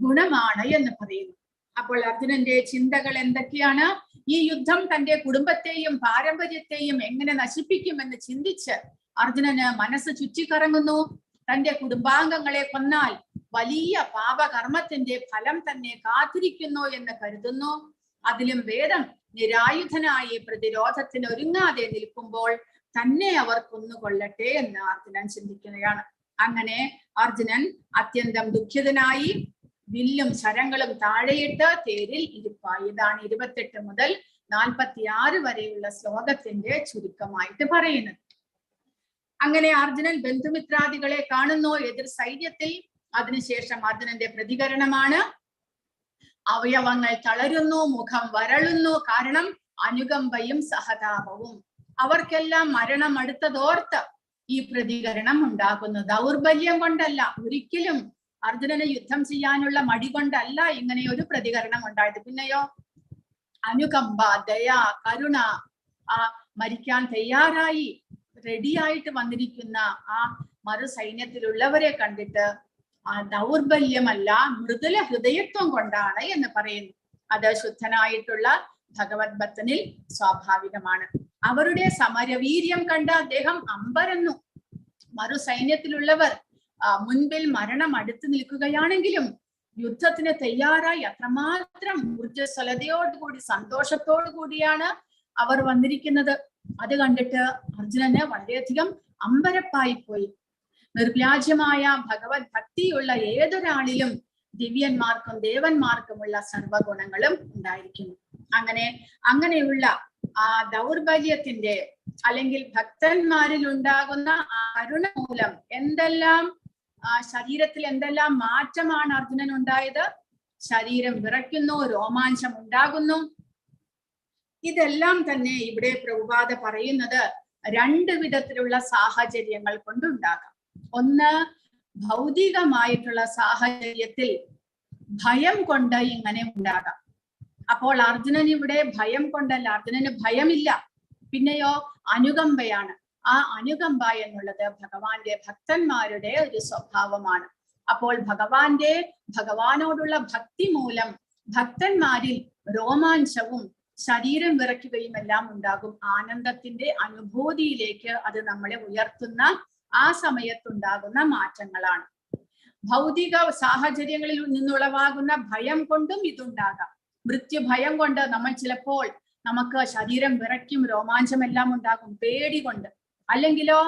S2: ഗുണമാണ് എന്ന് പറയുന്നു. അപ്പോൾ അർജുനന്റെ ചിന്തകൾ എന്തൊക്കെയാണ്? ഈ യുദ്ധം തന്റെ കുടുംബത്തെയും പാരമ്പര്യത്തെയും എങ്ങനെ നശിപ്പിക്കുമെന്ന് ചിന്തിച്ച് അർജുനന് മനസ്സ് ചുറ്റിക്കറങ്ങുന്നു. തന്റെ കുടുംബാംഗങ്ങളെ കൊന്നാൽ വലിയ പാപകർമ്മത്തിന്റെ ഫലം തന്നെ കാത്തിരിക്കുന്നു എന്ന് കരുതുന്നു. അതിലും വേദം നിരായുധനായി പ്രതിരോധത്തിന് ഒരുങ്ങാതെ നിൽക്കുമ്പോൾ തന്നെ അവർ കൊന്നുകൊള്ളട്ടെ എന്ന് അർജുനൻ ചിന്തിക്കുകയാണ്. അങ്ങനെ അർജുനൻ അത്യന്തം ദുഃഖിതനായി വില്ലും ശരങ്ങളും താഴെയിട്ട് തേരിൽ ഇരിപ്പായി. ഇതാണ് 28 മുതൽ 46 വരെയുള്ള ശ്ലോകത്തിന്റെ ചുരുക്കമായിട്ട് പറയുന്നത്. അങ്ങനെ അർജുനൻ ബന്ധുമിത്രാദികളെ കാണുന്നു എതിർ സൈന്യത്തിൽ. അതിനുശേഷം അർജുനന്റെ പ്രതികരണമാണ്, അവയവങ്ങൾ തളരുന്നു, മുഖം വരളുന്നു. കാരണം അനുകമ്പയും സഹതാപവും. അവർക്കെല്ലാം മരണം അടുത്തതോർത്ത് ഈ പ്രതികരണം ഉണ്ടാകുന്നു. ദൗർബല്യം കൊണ്ടല്ല, ഒരിക്കലും അർജുനന് യുദ്ധം ചെയ്യാനുള്ള മടി കൊണ്ടല്ല ഇങ്ങനെ ഒരു പ്രതികരണം ഉണ്ടായത്. പിന്നെയോ അനുകമ്പ, ദയ, കരുണ, ആ മരിക്കാൻ തയ്യാറായി റെഡിയായിട്ട് വന്നിരിക്കുന്ന ആ മറു സൈന്യത്തിലുള്ളവരെ കണ്ടിട്ട് ആ ദൗർബല്യമല്ല, മൃദുല ഹൃദയത്വം കൊണ്ടാണ് എന്ന് പറയുന്നു. അത് ശുദ്ധനായിട്ടുള്ള ഭഗവത് ഭക്തനിൽ സ്വാഭാവികമാണ്. അവരുടെ സമരവീര്യം കണ്ട അദ്ദേഹം അമ്പരന്നു. മറു സൈന്യത്തിലുള്ളവർ മുൻപിൽ മരണം അടുത്ത് നിൽക്കുകയാണെങ്കിലും യുദ്ധത്തിന് തയ്യാറായി അത്രമാത്രം ഊർജ്ജസ്വലതയോടുകൂടി സന്തോഷത്തോടു കൂടിയാണ് അവർ വന്നിരിക്കുന്നത്. അത് കണ്ടിട്ട് അർജുനന് വളരെയധികം അമ്പരപ്പായി പോയി. നിർവ്യാജമായ ഭഗവത് ഭക്തിയുള്ള ഏതൊരാളിലും ദിവ്യന്മാർക്കും ദേവന്മാർക്കുമുള്ള സർവഗുണങ്ങളും ഉണ്ടായിരിക്കുന്നു. അങ്ങനെയുള്ള ആ ദൗർബല്യത്തിന്റെ അല്ലെങ്കിൽ ഭക്തന്മാരിൽ ഉണ്ടാകുന്ന കരുണ മൂലം ശരീരത്തിൽ എന്തെല്ലാം മാറ്റമാണ് അർജുനൻ ഉണ്ടായത്? ശരീരം വിറയ്ക്കുന്നു, രോമാഞ്ചം ഉണ്ടാകുന്നു. ഇതെല്ലാം തന്നെ ഇവിടെ പ്രഭുപാദ പറയുന്നത് രണ്ട് വിധത്തിലുള്ള സാഹചര്യങ്ങൾ കൊണ്ടുണ്ടാകാം. ഒന്ന്, ഭൗതികമായിട്ടുള്ള സാഹചര്യത്തിൽ ഭയം കൊണ്ട് ഇങ്ങനെ ഉണ്ടാകാം. അപ്പോൾ അർജുനൻ ഇവിടെ ഭയം കൊണ്ടല്ല, അർജുനന് ഭയമില്ല. പിന്നെയോ അനുകമ്പയാണ്. ആ അനുകമ്പ എന്നുള്ളത് ഭഗവാന്റെ ഭക്തന്മാരുടെ ഒരു സ്വഭാവമാണ്. അപ്പോൾ ഭഗവാനോടുള്ള ഭക്തി മൂലം ഭക്തന്മാരിൽ രോമാഞ്ചവും ശരീരം വിറയ്ക്കുകയും എല്ലാം ഉണ്ടാകും. ആനന്ദത്തിന്റെ അനുഭൂതിയിലേക്ക് അത് നമ്മളെ ഉയർത്തുന്ന ആ സമയത്തുണ്ടാകുന്ന മാറ്റങ്ങളാണ്. ഭൗതിക സാഹചര്യങ്ങളിൽ നിന്നുളവാകുന്ന ഭയം കൊണ്ടും ഇതുണ്ടാകാം. മൃത്യുഭയം കൊണ്ട് നമ്മൾ ചിലപ്പോൾ നമുക്ക് ശരീരം വിറയ്ക്കും, രോമാഞ്ചമെല്ലാം ഉണ്ടാകും പേടി കൊണ്ട്. അല്ലെങ്കിലോ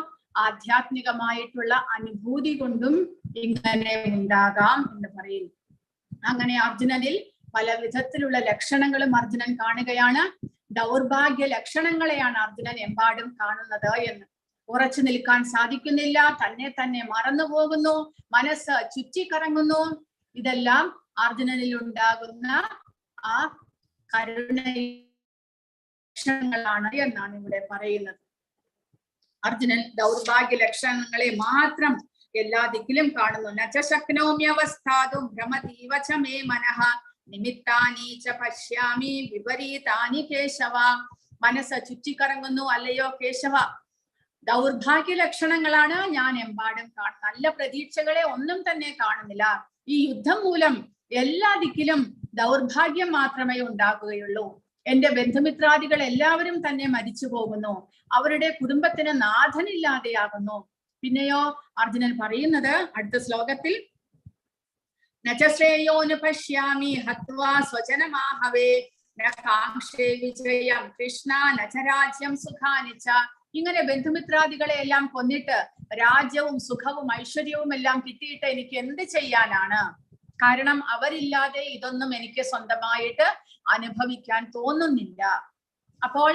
S2: ആധ്യാത്മികമായിട്ടുള്ള അനുഭൂതി കൊണ്ടും ഇങ്ങനെ ഉണ്ടാകാം എന്ന് പറയുന്നു. അങ്ങനെ അർജുനനിൽ പല വിധത്തിലുള്ള ലക്ഷണങ്ങളും അർജുനൻ കാണുകയാണ്. ദൗർഭാഗ്യ ലക്ഷണങ്ങളെയാണ് അർജുനൻ എമ്പാടും കാണുന്നത് എന്ന്. ഉറച്ചു നിൽക്കാൻ സാധിക്കുന്നില്ല, തന്നെ മറന്നു പോകുന്നു, മനസ്സ് ചുറ്റിക്കറങ്ങുന്നു. ഇതെല്ലാം അർജുനനിൽ ഉണ്ടാകുന്ന ആ കരുണ ലക്ഷണങ്ങളാണ് എന്നാണ് ഇവിടെ പറയുന്നത്. അർജുനൻ ദൗർഭാഗ്യ ലക്ഷണങ്ങളെ മാത്രം എല്ലാ ദിക്കിലും കാണുന്നു. നച ശക്നോമ്യവസ്ഥാതും ഭ്രമതീവ ച മേ മനഃ നിമിത്താനി ച പശ്യാമി വിപരീതാനി കേശവ. മനസ്സ് ചുറ്റിക്കറങ്ങുന്നു, അല്ലയോ കേശവ. ദൗർഭാഗ്യ ലക്ഷണങ്ങളാണ് ഞാൻ എമ്പാടും കാണുന്നത്. നല്ല പ്രതീക്ഷകളെ ഒന്നും തന്നെ കാണുന്നില്ല. ഈ യുദ്ധം മൂലം എല്ലാ ദിക്കിലും ദൗർഭാഗ്യം മാത്രമേ ഉണ്ടാകുകയുള്ളൂ. എന്റെ ബന്ധുമിത്രാദികൾ എല്ലാവരും തന്നെ മരിച്ചു പോകുന്നു. അവരുടെ കുടുംബത്തിന് നാഥനില്ലാതെയാകുന്നു. പിന്നെയോ അർജുനൻ പറയുന്നത് അടുത്ത ശ്ലോകത്തിൽ, നചശ്രേയോനു പശ്യാമി ഹത്വാ സ്വജനമാഹവേ ന കാംക്ഷേ വിജയം കൃഷ്ണ നചരാജ്യം സുഖാനിച്ച. ഇങ്ങനെ ബന്ധുമിത്രാദികളെ എല്ലാം കൊന്നിട്ട് രാജ്യവും സുഖവും ഐശ്വര്യവും എല്ലാം കിട്ടിയിട്ട് എനിക്ക് എന്ത് ചെയ്യാനാണ്? കാരണം അവരില്ലാതെ ഇതൊന്നും എനിക്ക് സ്വന്തമായിട്ട് അനുഭവിക്കാൻ തോന്നുന്നില്ല. അപ്പോൾ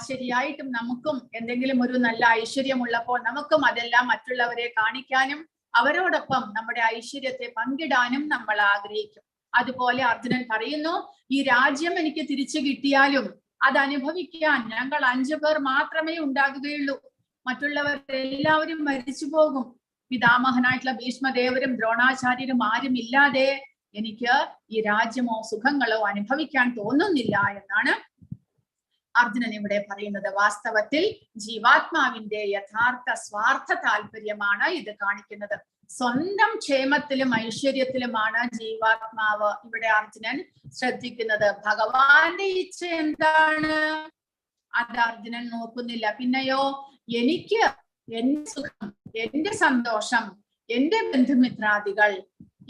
S2: ശരിയായിട്ടും നമുക്കും എന്തെങ്കിലും ഒരു നല്ല ഐശ്വര്യമുള്ളപ്പോൾ നമുക്കും അതെല്ലാം മറ്റുള്ളവരെ കാണിക്കാനും അവരോടൊപ്പം നമ്മുടെ ഐശ്വര്യത്തെ പങ്കിടാനും നമ്മൾ ആഗ്രഹിക്കും. അതുപോലെ അർജുനൻ പറയുന്നു, ഈ രാജ്യം എനിക്ക് തിരിച്ചു കിട്ടിയാലും അത് അനുഭവിക്കാൻ ഞങ്ങൾ 5 പേർ മാത്രമേ ഉണ്ടാകുകയുള്ളൂ. മറ്റുള്ളവർ എല്ലാവരും മരിച്ചു പോകും. പിതാമഹനായിട്ടുള്ള ഭീഷ്മദേവരും ദ്രോണാചാര്യരും ആരും ഇല്ലാതെ എനിക്ക് ഈ രാജ്യമോ സുഖങ്ങളോ അനുഭവിക്കാൻ തോന്നുന്നില്ല എന്നാണ് അർജുനൻ ഇവിടെ പറയുന്നത്. വാസ്തവത്തിൽ ജീവാത്മാവിന്റെ യഥാർത്ഥ സ്വാർത്ഥ താല്പര്യമാണ് ഇത് കാണിക്കുന്നത്. സ്വന്തം ക്ഷേമത്തിലും ഐശ്വര്യത്തിലുമാണ് ജീവാത്മാവ് ഇവിടെ അർജുനൻ ശ്രദ്ധിക്കുന്നത്. ഭഗവാന്റെ ഇച്ഛ എന്താണ് അത് അർജുനൻ നോക്കുന്നില്ല. പിന്നെയോ എനിക്ക് എന്റെ സുഖം, എന്റെ സന്തോഷം, എന്റെ ബന്ധുമിത്രാദികൾ,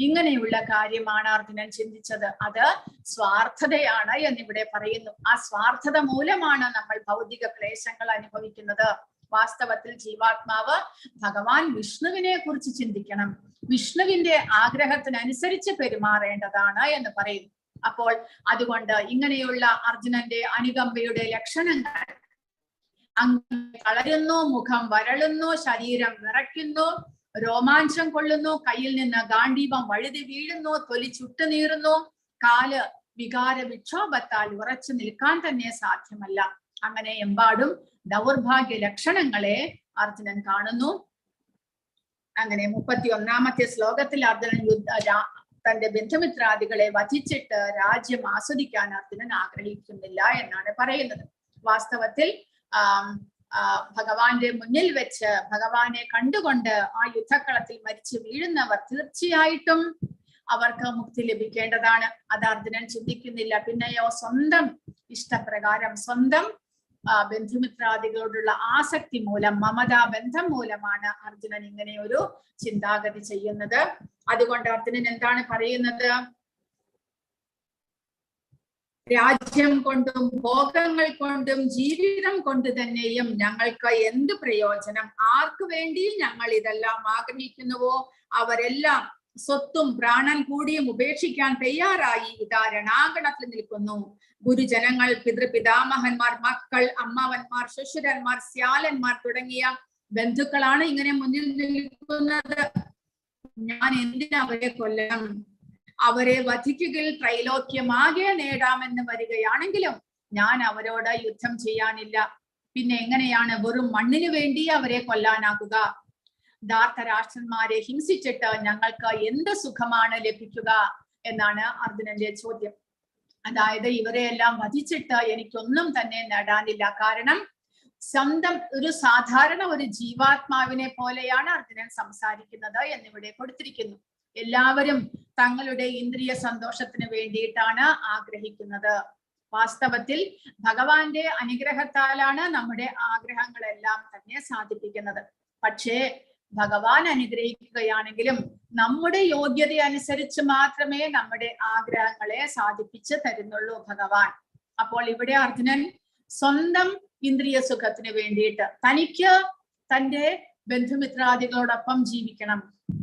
S2: ഇങ്ങനെയുള്ള കാര്യമാണ് അർജുനൻ ചിന്തിച്ചത്. അത് സ്വാർത്ഥതയാണ് എന്നിവിടെ പറയുന്നു. ആ സ്വാർത്ഥത മൂലമാണ് നമ്മൾ ഭൗതിക ക്ലേശങ്ങൾ അനുഭവിക്കുന്നത്. വാസ്തവത്തിൽ ജീവാത്മാവ് ഭഗവാൻ വിഷ്ണുവിനെ കുറിച്ച് ചിന്തിക്കണം, വിഷ്ണുവിന്റെ ആഗ്രഹത്തിനനുസരിച്ച് പെരുമാറേണ്ടതാണ് എന്ന് പറയുന്നു. അപ്പോൾ അതുകൊണ്ട് ഇങ്ങനെയുള്ള അർജുനന്റെ അനുകമ്പയുടെ ലക്ഷണങ്ങൾ, കളരുന്നു, മുഖം വരളുന്നു, ശരീരം വിറയ്ക്കുന്നു, രോമാഞ്ചം കൊള്ളുന്നു, കയ്യിൽ നിന്ന് ഗാണ്ഡീവം വഴുതി വീഴുന്നു, തൊലി ചുട്ടുനീറുന്നു, കാല് വികാര വിക്ഷോഭത്താൽ ഉറച്ചു നിൽക്കാൻ തന്നെ സാധ്യമല്ല. അങ്ങനെ എമ്പാടും ദൗർഭാഗ്യ ലക്ഷണങ്ങളെ അർജുനൻ കാണുന്നു. അങ്ങനെ 31ാമത്തെ ശ്ലോകത്തിൽ അർജുനൻ തന്റെ ബന്ധുമിത്രാദികളെ വധിച്ചിട്ട് രാജ്യം ആസ്വദിക്കാൻ അർജുനൻ ആഗ്രഹിക്കുന്നില്ല എന്നാണ് പറയുന്നത്. വാസ്തവത്തിൽ ഭഗവാന്റെ മുന്നിൽ വെച്ച് ഭഗവാനെ കണ്ടുകൊണ്ട് ആ യുദ്ധക്കളത്തിൽ മരിച്ചു വീഴുന്നവർ തീർച്ചയായിട്ടും അവർക്ക് മുക്തി ലഭിക്കേണ്ടതാണ്. അത് അർജുനൻ ചിന്തിക്കുന്നില്ല. പിന്നെയോ സ്വന്തം ഇഷ്ടപ്രകാരം, സ്വന്തം ബന്ധുമിത്രാദികളോടുള്ള ആസക്തി മൂലം, മമതാ ബന്ധം മൂലമാണ് അർജുനൻ ഇങ്ങനെ ഒരു ചിന്താഗതി ചെയ്യുന്നത്. അതുകൊണ്ട് അർജുനൻ എന്താണ് പറയുന്നത്? രാജ്യം കൊണ്ടും ഭോഗങ്ങൾ കൊണ്ടും ജീവിതം കൊണ്ട് തന്നെയും ഞങ്ങൾക്ക് എന്ത് പ്രയോജനം? ആർക്കു വേണ്ടി ഞങ്ങൾ ഇതെല്ലാം ആഗ്രഹിക്കുന്നുവോ അവരെല്ലാം സ്വത്തും പ്രാണൻ കൂടിയും ഉപേക്ഷിക്കാൻ തയ്യാറായി ഇതാ രണാങ്കണത്തിൽ നിൽക്കുന്നു. ഗുരുജനങ്ങൾ, പിതൃപിതാമഹന്മാർ, മക്കൾ, അമ്മാവന്മാർ, ശുശ്രന്മാർ, സ്യാലന്മാർ തുടങ്ങിയ ബന്ധുക്കളാണ് ഇങ്ങനെ മുന്നിൽ നിൽക്കുന്നത്. ഞാൻ എന്തിനാ അവരെ കൊല്ലണം? അവരെ വധിക്കുകയിൽ ത്രൈലോക്യമാകെ നേടാമെന്ന് വരികയാണെങ്കിലും ഞാൻ അവരോട് യുദ്ധം ചെയ്യാനില്ല. പിന്നെ എങ്ങനെയാണ് വെറും മണ്ണിനു വേണ്ടി അവരെ കൊല്ലാനാകുക? ധാർത്തരാഷ്ട്രന്മാരെ ഹിംസിച്ചിട്ട് ഞങ്ങൾക്ക് എന്ത് സുഖമാണ് ലഭിക്കുക എന്നാണ് അർജുനന്റെ ചോദ്യം. അതായത് ഇവരെയെല്ലാം വധിച്ചിട്ട് എനിക്കൊന്നും തന്നെ നേടാനില്ല. കാരണം സ്വന്തം ഒരു സാധാരണ ഒരു ജീവാത്മാവിനെ പോലെയാണ് അർജുനൻ സംസാരിക്കുന്നത് എന്നിവിടെ കൊടുത്തിരിക്കുന്നു. എല്ലാവരും തങ്ങളുടെ ഇന്ദ്രിയ സന്തോഷത്തിന് വേണ്ടിയിട്ടാണ് ആഗ്രഹിക്കുന്നത്. വാസ്തവത്തിൽ ഭഗവാന്റെ അനുഗ്രഹത്താലാണ് നമ്മുടെ ആഗ്രഹങ്ങളെല്ലാം തന്നെ സാധിപ്പിക്കുന്നത്. പക്ഷേ ഭഗവാൻ അനുഗ്രഹിക്കുകയാണെങ്കിലും നമ്മുടെ യോഗ്യത അനുസരിച്ച് മാത്രമേ നമ്മുടെ ആഗ്രഹങ്ങളെ സാധിപ്പിച്ച് തരുന്നുള്ളൂ ഭഗവാൻ. അപ്പോൾ ഇവിടെ അർജുനൻ സ്വന്തം ഇന്ദ്രിയ സുഖത്തിന് വേണ്ടിയിട്ട് തനിക്ക് തന്റെ ബന്ധുമിത്രാദികളോടൊപ്പം ജീവിക്കണം,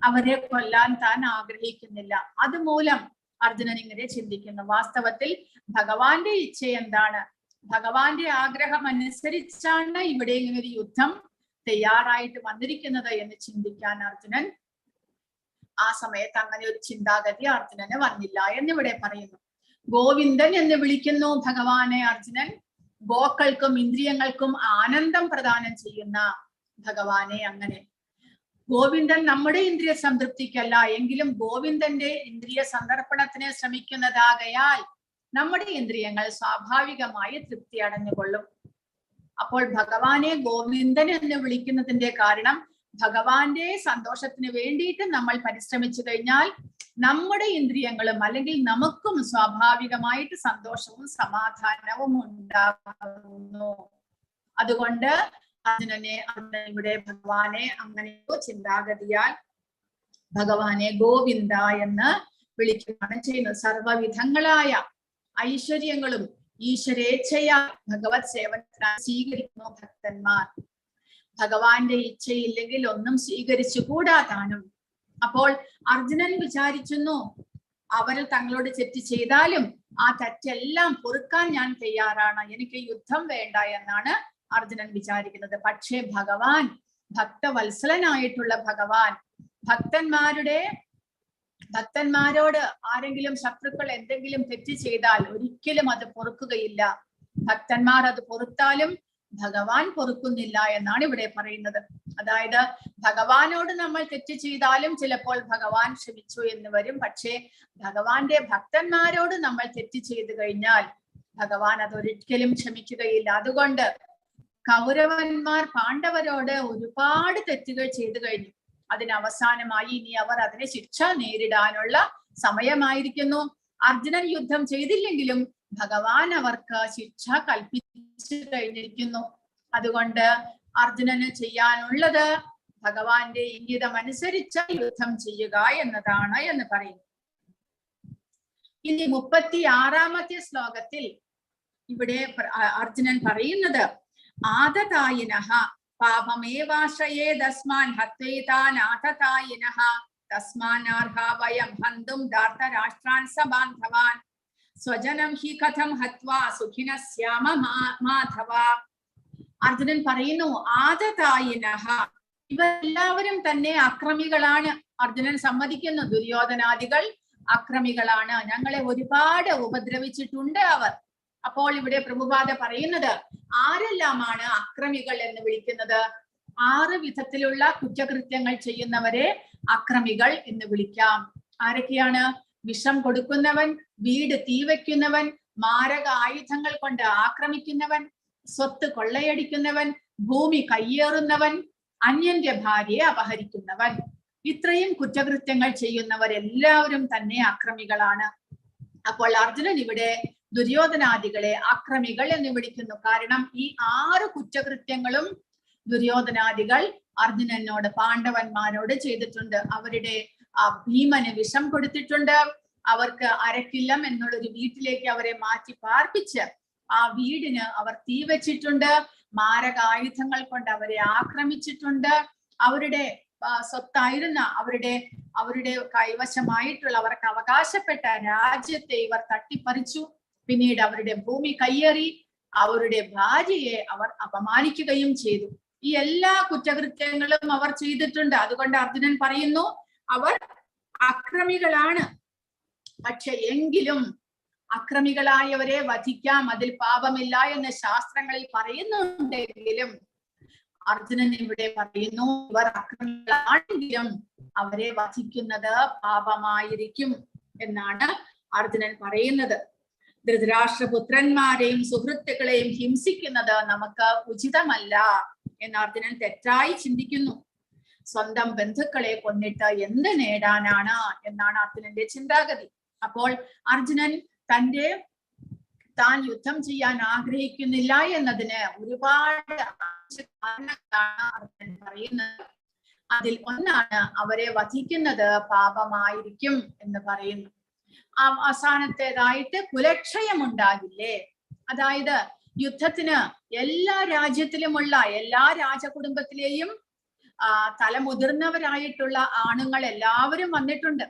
S2: അവരെ കൊല്ലാൻ താൻ ആഗ്രഹിക്കുന്നില്ല. അതുമൂലം അർജുനൻ ഇങ്ങനെ ചിന്തിക്കുന്നു. വാസ്തവത്തിൽ ഭഗവാന്റെ ഇച്ഛ എന്താണ്? ഭഗവാന്റെ ആഗ്രഹം അനുസരിച്ചാണ് ഇവിടെ ഇങ്ങനെ ഒരു യുദ്ധം തയ്യാറായിട്ട് വന്നിരിക്കുന്നത് എന്ന് ചിന്തിക്കാൻ അർജുനൻ ആ സമയത്ത് അങ്ങനെ ഒരു ചിന്താഗതി അർജുനന് വന്നില്ല എന്നിവിടെ പറയുന്നു. ഗോവിന്ദൻ എന്ന് വിളിക്കുന്നു ഭഗവാനെ അർജുനൻ. ഗോക്കൾക്കും ഇന്ദ്രിയങ്ങൾക്കും ആനന്ദം പ്രദാനം ചെയ്യുന്ന ഭഗവാനെ. അങ്ങനെ ഗോവിന്ദൻ നമ്മുടെ ഇന്ദ്രിയ സംതൃപ്തിക്കല്ല, എങ്കിലും ഗോവിന്ദന്റെ ഇന്ദ്രിയ സന്ദർപ്പണത്തിന് ശ്രമിക്കുന്നതാകയാൽ നമ്മുടെ ഇന്ദ്രിയങ്ങൾ സ്വാഭാവികമായി തൃപ്തി അടഞ്ഞുകൊള്ളും. അപ്പോൾ ഭഗവാനെ ഗോവിന്ദൻ എന്ന് വിളിക്കുന്നതിന്റെ കാരണം ഭഗവാന്റെ സന്തോഷത്തിന് വേണ്ടിയിട്ട് നമ്മൾ പരിശ്രമിച്ചു കഴിഞ്ഞാൽ നമ്മുടെ ഇന്ദ്രിയങ്ങളും അല്ലെങ്കിൽ നമുക്കും സ്വാഭാവികമായിട്ട് സന്തോഷവും സമാധാനവും ഉണ്ടാകുന്നു. അതുകൊണ്ട് അർജുനനെ ഇവിടെ ഭഗവാനെ അങ്ങനെ ചിന്താഗതിയാൽ ഭഗവാനെ ഗോവിന്ദ എന്ന് വിളിക്കുകയാണ് ചെയ്യുന്നത്. സർവവിധങ്ങളായ ഐശ്വര്യങ്ങളും ഈശ്വരേച്ഛയാ ഭഗവത് സേവനത്തിനായി സ്വീകരിക്കുന്നു ഭക്തന്മാർ. ഭഗവാന്റെ ഇച്ഛയില്ലെങ്കിൽ ഒന്നും സ്വീകരിച്ചുകൂടാ താനും. അപ്പോൾ അർജുനൻ വിചാരിക്കുന്നു അവർ തങ്ങളോട് തെറ്റ് ചെയ്താലും ആ തെറ്റെല്ലാം പൊറുക്കാൻ ഞാൻ തയ്യാറാണ്, എനിക്ക് യുദ്ധം വേണ്ട എന്നാണ് അർജുനൻ വിചാരിക്കുന്നത്. പക്ഷേ ഭഗവാൻ, ഭക്തവത്സലനായിട്ടുള്ള ഭഗവാൻ, ഭക്തന്മാരോട് ആരെങ്കിലും ശത്രുക്കൾ എന്തെങ്കിലും തെറ്റ് ചെയ്താൽ ഒരിക്കലും അത് പൊറുക്കുകയില്ല. ഭക്തന്മാർ അത് പൊറുത്താലും ഭഗവാൻ പൊറുക്കുന്നില്ല എന്നാണ് ഇവിടെ പറയുന്നത്. അതായത് ഭഗവാനോട് നമ്മൾ തെറ്റ് ചെയ്താലും ചിലപ്പോൾ ഭഗവാൻ ക്ഷമിച്ചു എന്ന് വരും. പക്ഷേ ഭഗവാന്റെ ഭക്തന്മാരോട് നമ്മൾ തെറ്റ് ചെയ്തു കഴിഞ്ഞാൽ ഭഗവാൻ അതൊരിക്കലും ക്ഷമിക്കുകയില്ല. അതുകൊണ്ട് കൗരവന്മാർ പാണ്ഡവരോട് ഒരുപാട് തെറ്റുകൾ ചെയ്തു കഴിഞ്ഞു. അതിനവസാനമായി ഇനി അവർ അതിന് ശിക്ഷ നേരിടാനുള്ള സമയമായിരിക്കുന്നു. അർജുനൻ യുദ്ധം ചെയ്തില്ലെങ്കിലും ഭഗവാൻ അവർക്ക് ശിക്ഷ കൽപ്പിച്ചു കഴിഞ്ഞിരിക്കുന്നു. അതുകൊണ്ട് അർജുനന് ചെയ്യാനുള്ളത് ഭഗവാന്റെ ഇംഗിതം അനുസരിച്ച് യുദ്ധം ചെയ്യുക എന്നതാണ് എന്ന് പറയുന്നു. ഇനി 36-ാമത്തെ ശ്ലോകത്തിൽ ഇവിടെ അർജുനൻ പറയുന്നത് ആദതായിനഃ പാപമേവാശ്രയേ തസ്മാൻ ഹത്വേതാൻ ആദതായിനഃ തസ്മാനാർഹ വയം ഹന്തും ധാർത്തരാഷ്ട്രാൻ സബാന്ധവാൻ സ്വജനം ഹി കഥം ഹത്വാ സുഖിനഃ സ്യാമ മാധവ. അർജുനൻ പറയുന്നു ആദതായിനഃ, ഇവരെല്ലാവരും തന്നെ അക്രമികളാണ്. അർജുനൻ സമ്മതിക്കുന്നു, ദുര്യോധനാദികൾ അക്രമികളാണ്, ഞങ്ങളെ ഒരുപാട് ഉപദ്രവിച്ചിട്ടുണ്ട് അവർ. അപ്പോൾ ഇവിടെ പ്രഭുപാദ പറയുന്നത് ആരെല്ലാമാണ് അക്രമികൾ എന്ന് വിളിക്കുന്നത്? 6 വിധത്തിലുള്ള കുറ്റകൃത്യങ്ങൾ ചെയ്യുന്നവരെ അക്രമികൾ എന്ന് വിളിക്കാം. ആരൊക്കെയാണ്? വിഷം കൊടുക്കുന്നവൻ, വീട് തീവയ്ക്കുന്നവൻ, മാരക ആയുധങ്ങൾ കൊണ്ട് ആക്രമിക്കുന്നവൻ, സ്വത്ത് കൊള്ളയടിക്കുന്നവൻ, ഭൂമി കയ്യേറുന്നവൻ, അന്യന്റെ ഭാര്യയെ അപഹരിക്കുന്നവൻ. ഇത്രയും കുറ്റകൃത്യങ്ങൾ ചെയ്യുന്നവരെല്ലാവരും തന്നെ അക്രമികളാണ്. അപ്പോൾ അർജുനൻ ഇവിടെ ദുര്യോധനാദികളെ അക്രമികൾ എന്ന് വിളിക്കുന്നു. കാരണം ഈ 6 കുറ്റകൃത്യങ്ങളും ദുര്യോധനാദികൾ അർജുനനോട്, പാണ്ഡവന്മാരോട് ചെയ്തിട്ടുണ്ട്. അവരുടെ ഭീമന് വിഷം കൊടുത്തിട്ടുണ്ട്. അവർക്ക് അരക്കില്ലം എന്നുള്ളൊരു വീട്ടിലേക്ക് അവരെ മാറ്റി പാർപ്പിച്ച് ആ വീടിന് അവർ തീ വെച്ചിട്ടുണ്ട്. മാരകായുധങ്ങൾ കൊണ്ട് അവരെ ആക്രമിച്ചിട്ടുണ്ട്. അവരുടെ സ്വത്തായിരുന്ന അവരുടെ കൈവശമായിട്ടുള്ള അവർക്ക് അവകാശപ്പെട്ട രാജ്യത്തെ ഇവർ തട്ടിപ്പറിച്ചു. പിന്നീട് അവരുടെ ഭൂമി കയ്യേറി അവരുടെ ഭാര്യയെ അവർ അപമാനിക്കുകയും ചെയ്തു. ഈ എല്ലാ കുറ്റകൃത്യങ്ങളും അവർ ചെയ്തിട്ടുണ്ട്. അതുകൊണ്ട് അർജുനൻ പറയുന്നു അവർ അക്രമികളാണ്. പക്ഷെ എങ്കിലും അക്രമികളായവരെ വധിക്കാം, അതിൽ പാപമില്ല എന്ന് ശാസ്ത്രങ്ങളിൽ പറയുന്നുണ്ടെങ്കിലും അർജുനൻ ഇവിടെ പറയുന്നു ഇവർ അക്രമികളാണെങ്കിലും അവരെ വധിക്കുന്നത് പാപമായിരിക്കും എന്നാണ് അർജുനൻ പറയുന്നത്. ധൃതരാഷ്ട്രപുത്രന്മാരെയും സുഹൃത്തുക്കളെയും ഹിംസിക്കുന്നത് നമുക്ക് ഉചിതമല്ല എന്ന് അർജുനൻ തെറ്റായി ചിന്തിക്കുന്നു. സ്വന്തം ബന്ധുക്കളെ കൊന്നിട്ട് എന്ത് നേടാനാണ് എന്നാണ് അർജുനന്റെ ചിന്താഗതി. അപ്പോൾ അർജുനൻ താൻ യുദ്ധം ചെയ്യാൻ ആഗ്രഹിക്കുന്നില്ല എന്നതിന് ഒരുപാട് കാരണങ്ങളാണ് അർജുനൻ പറയുന്നത്. അതിൽ ഒന്നാണ് അവരെ വധിക്കുന്നത് പാപമായിരിക്കും എന്ന് പറയുന്നു. അവസാനത്തേതായിട്ട് കുലക്ഷയം ഉണ്ടാകില്ലേ, അതായത് യുദ്ധത്തിന് എല്ലാ രാജ്യത്തിലുമുള്ള എല്ലാ രാജകുടുംബത്തിലെയും തലമുതിർന്നവരായിട്ടുള്ള ആണുങ്ങൾ എല്ലാവരും വന്നിട്ടുണ്ട്.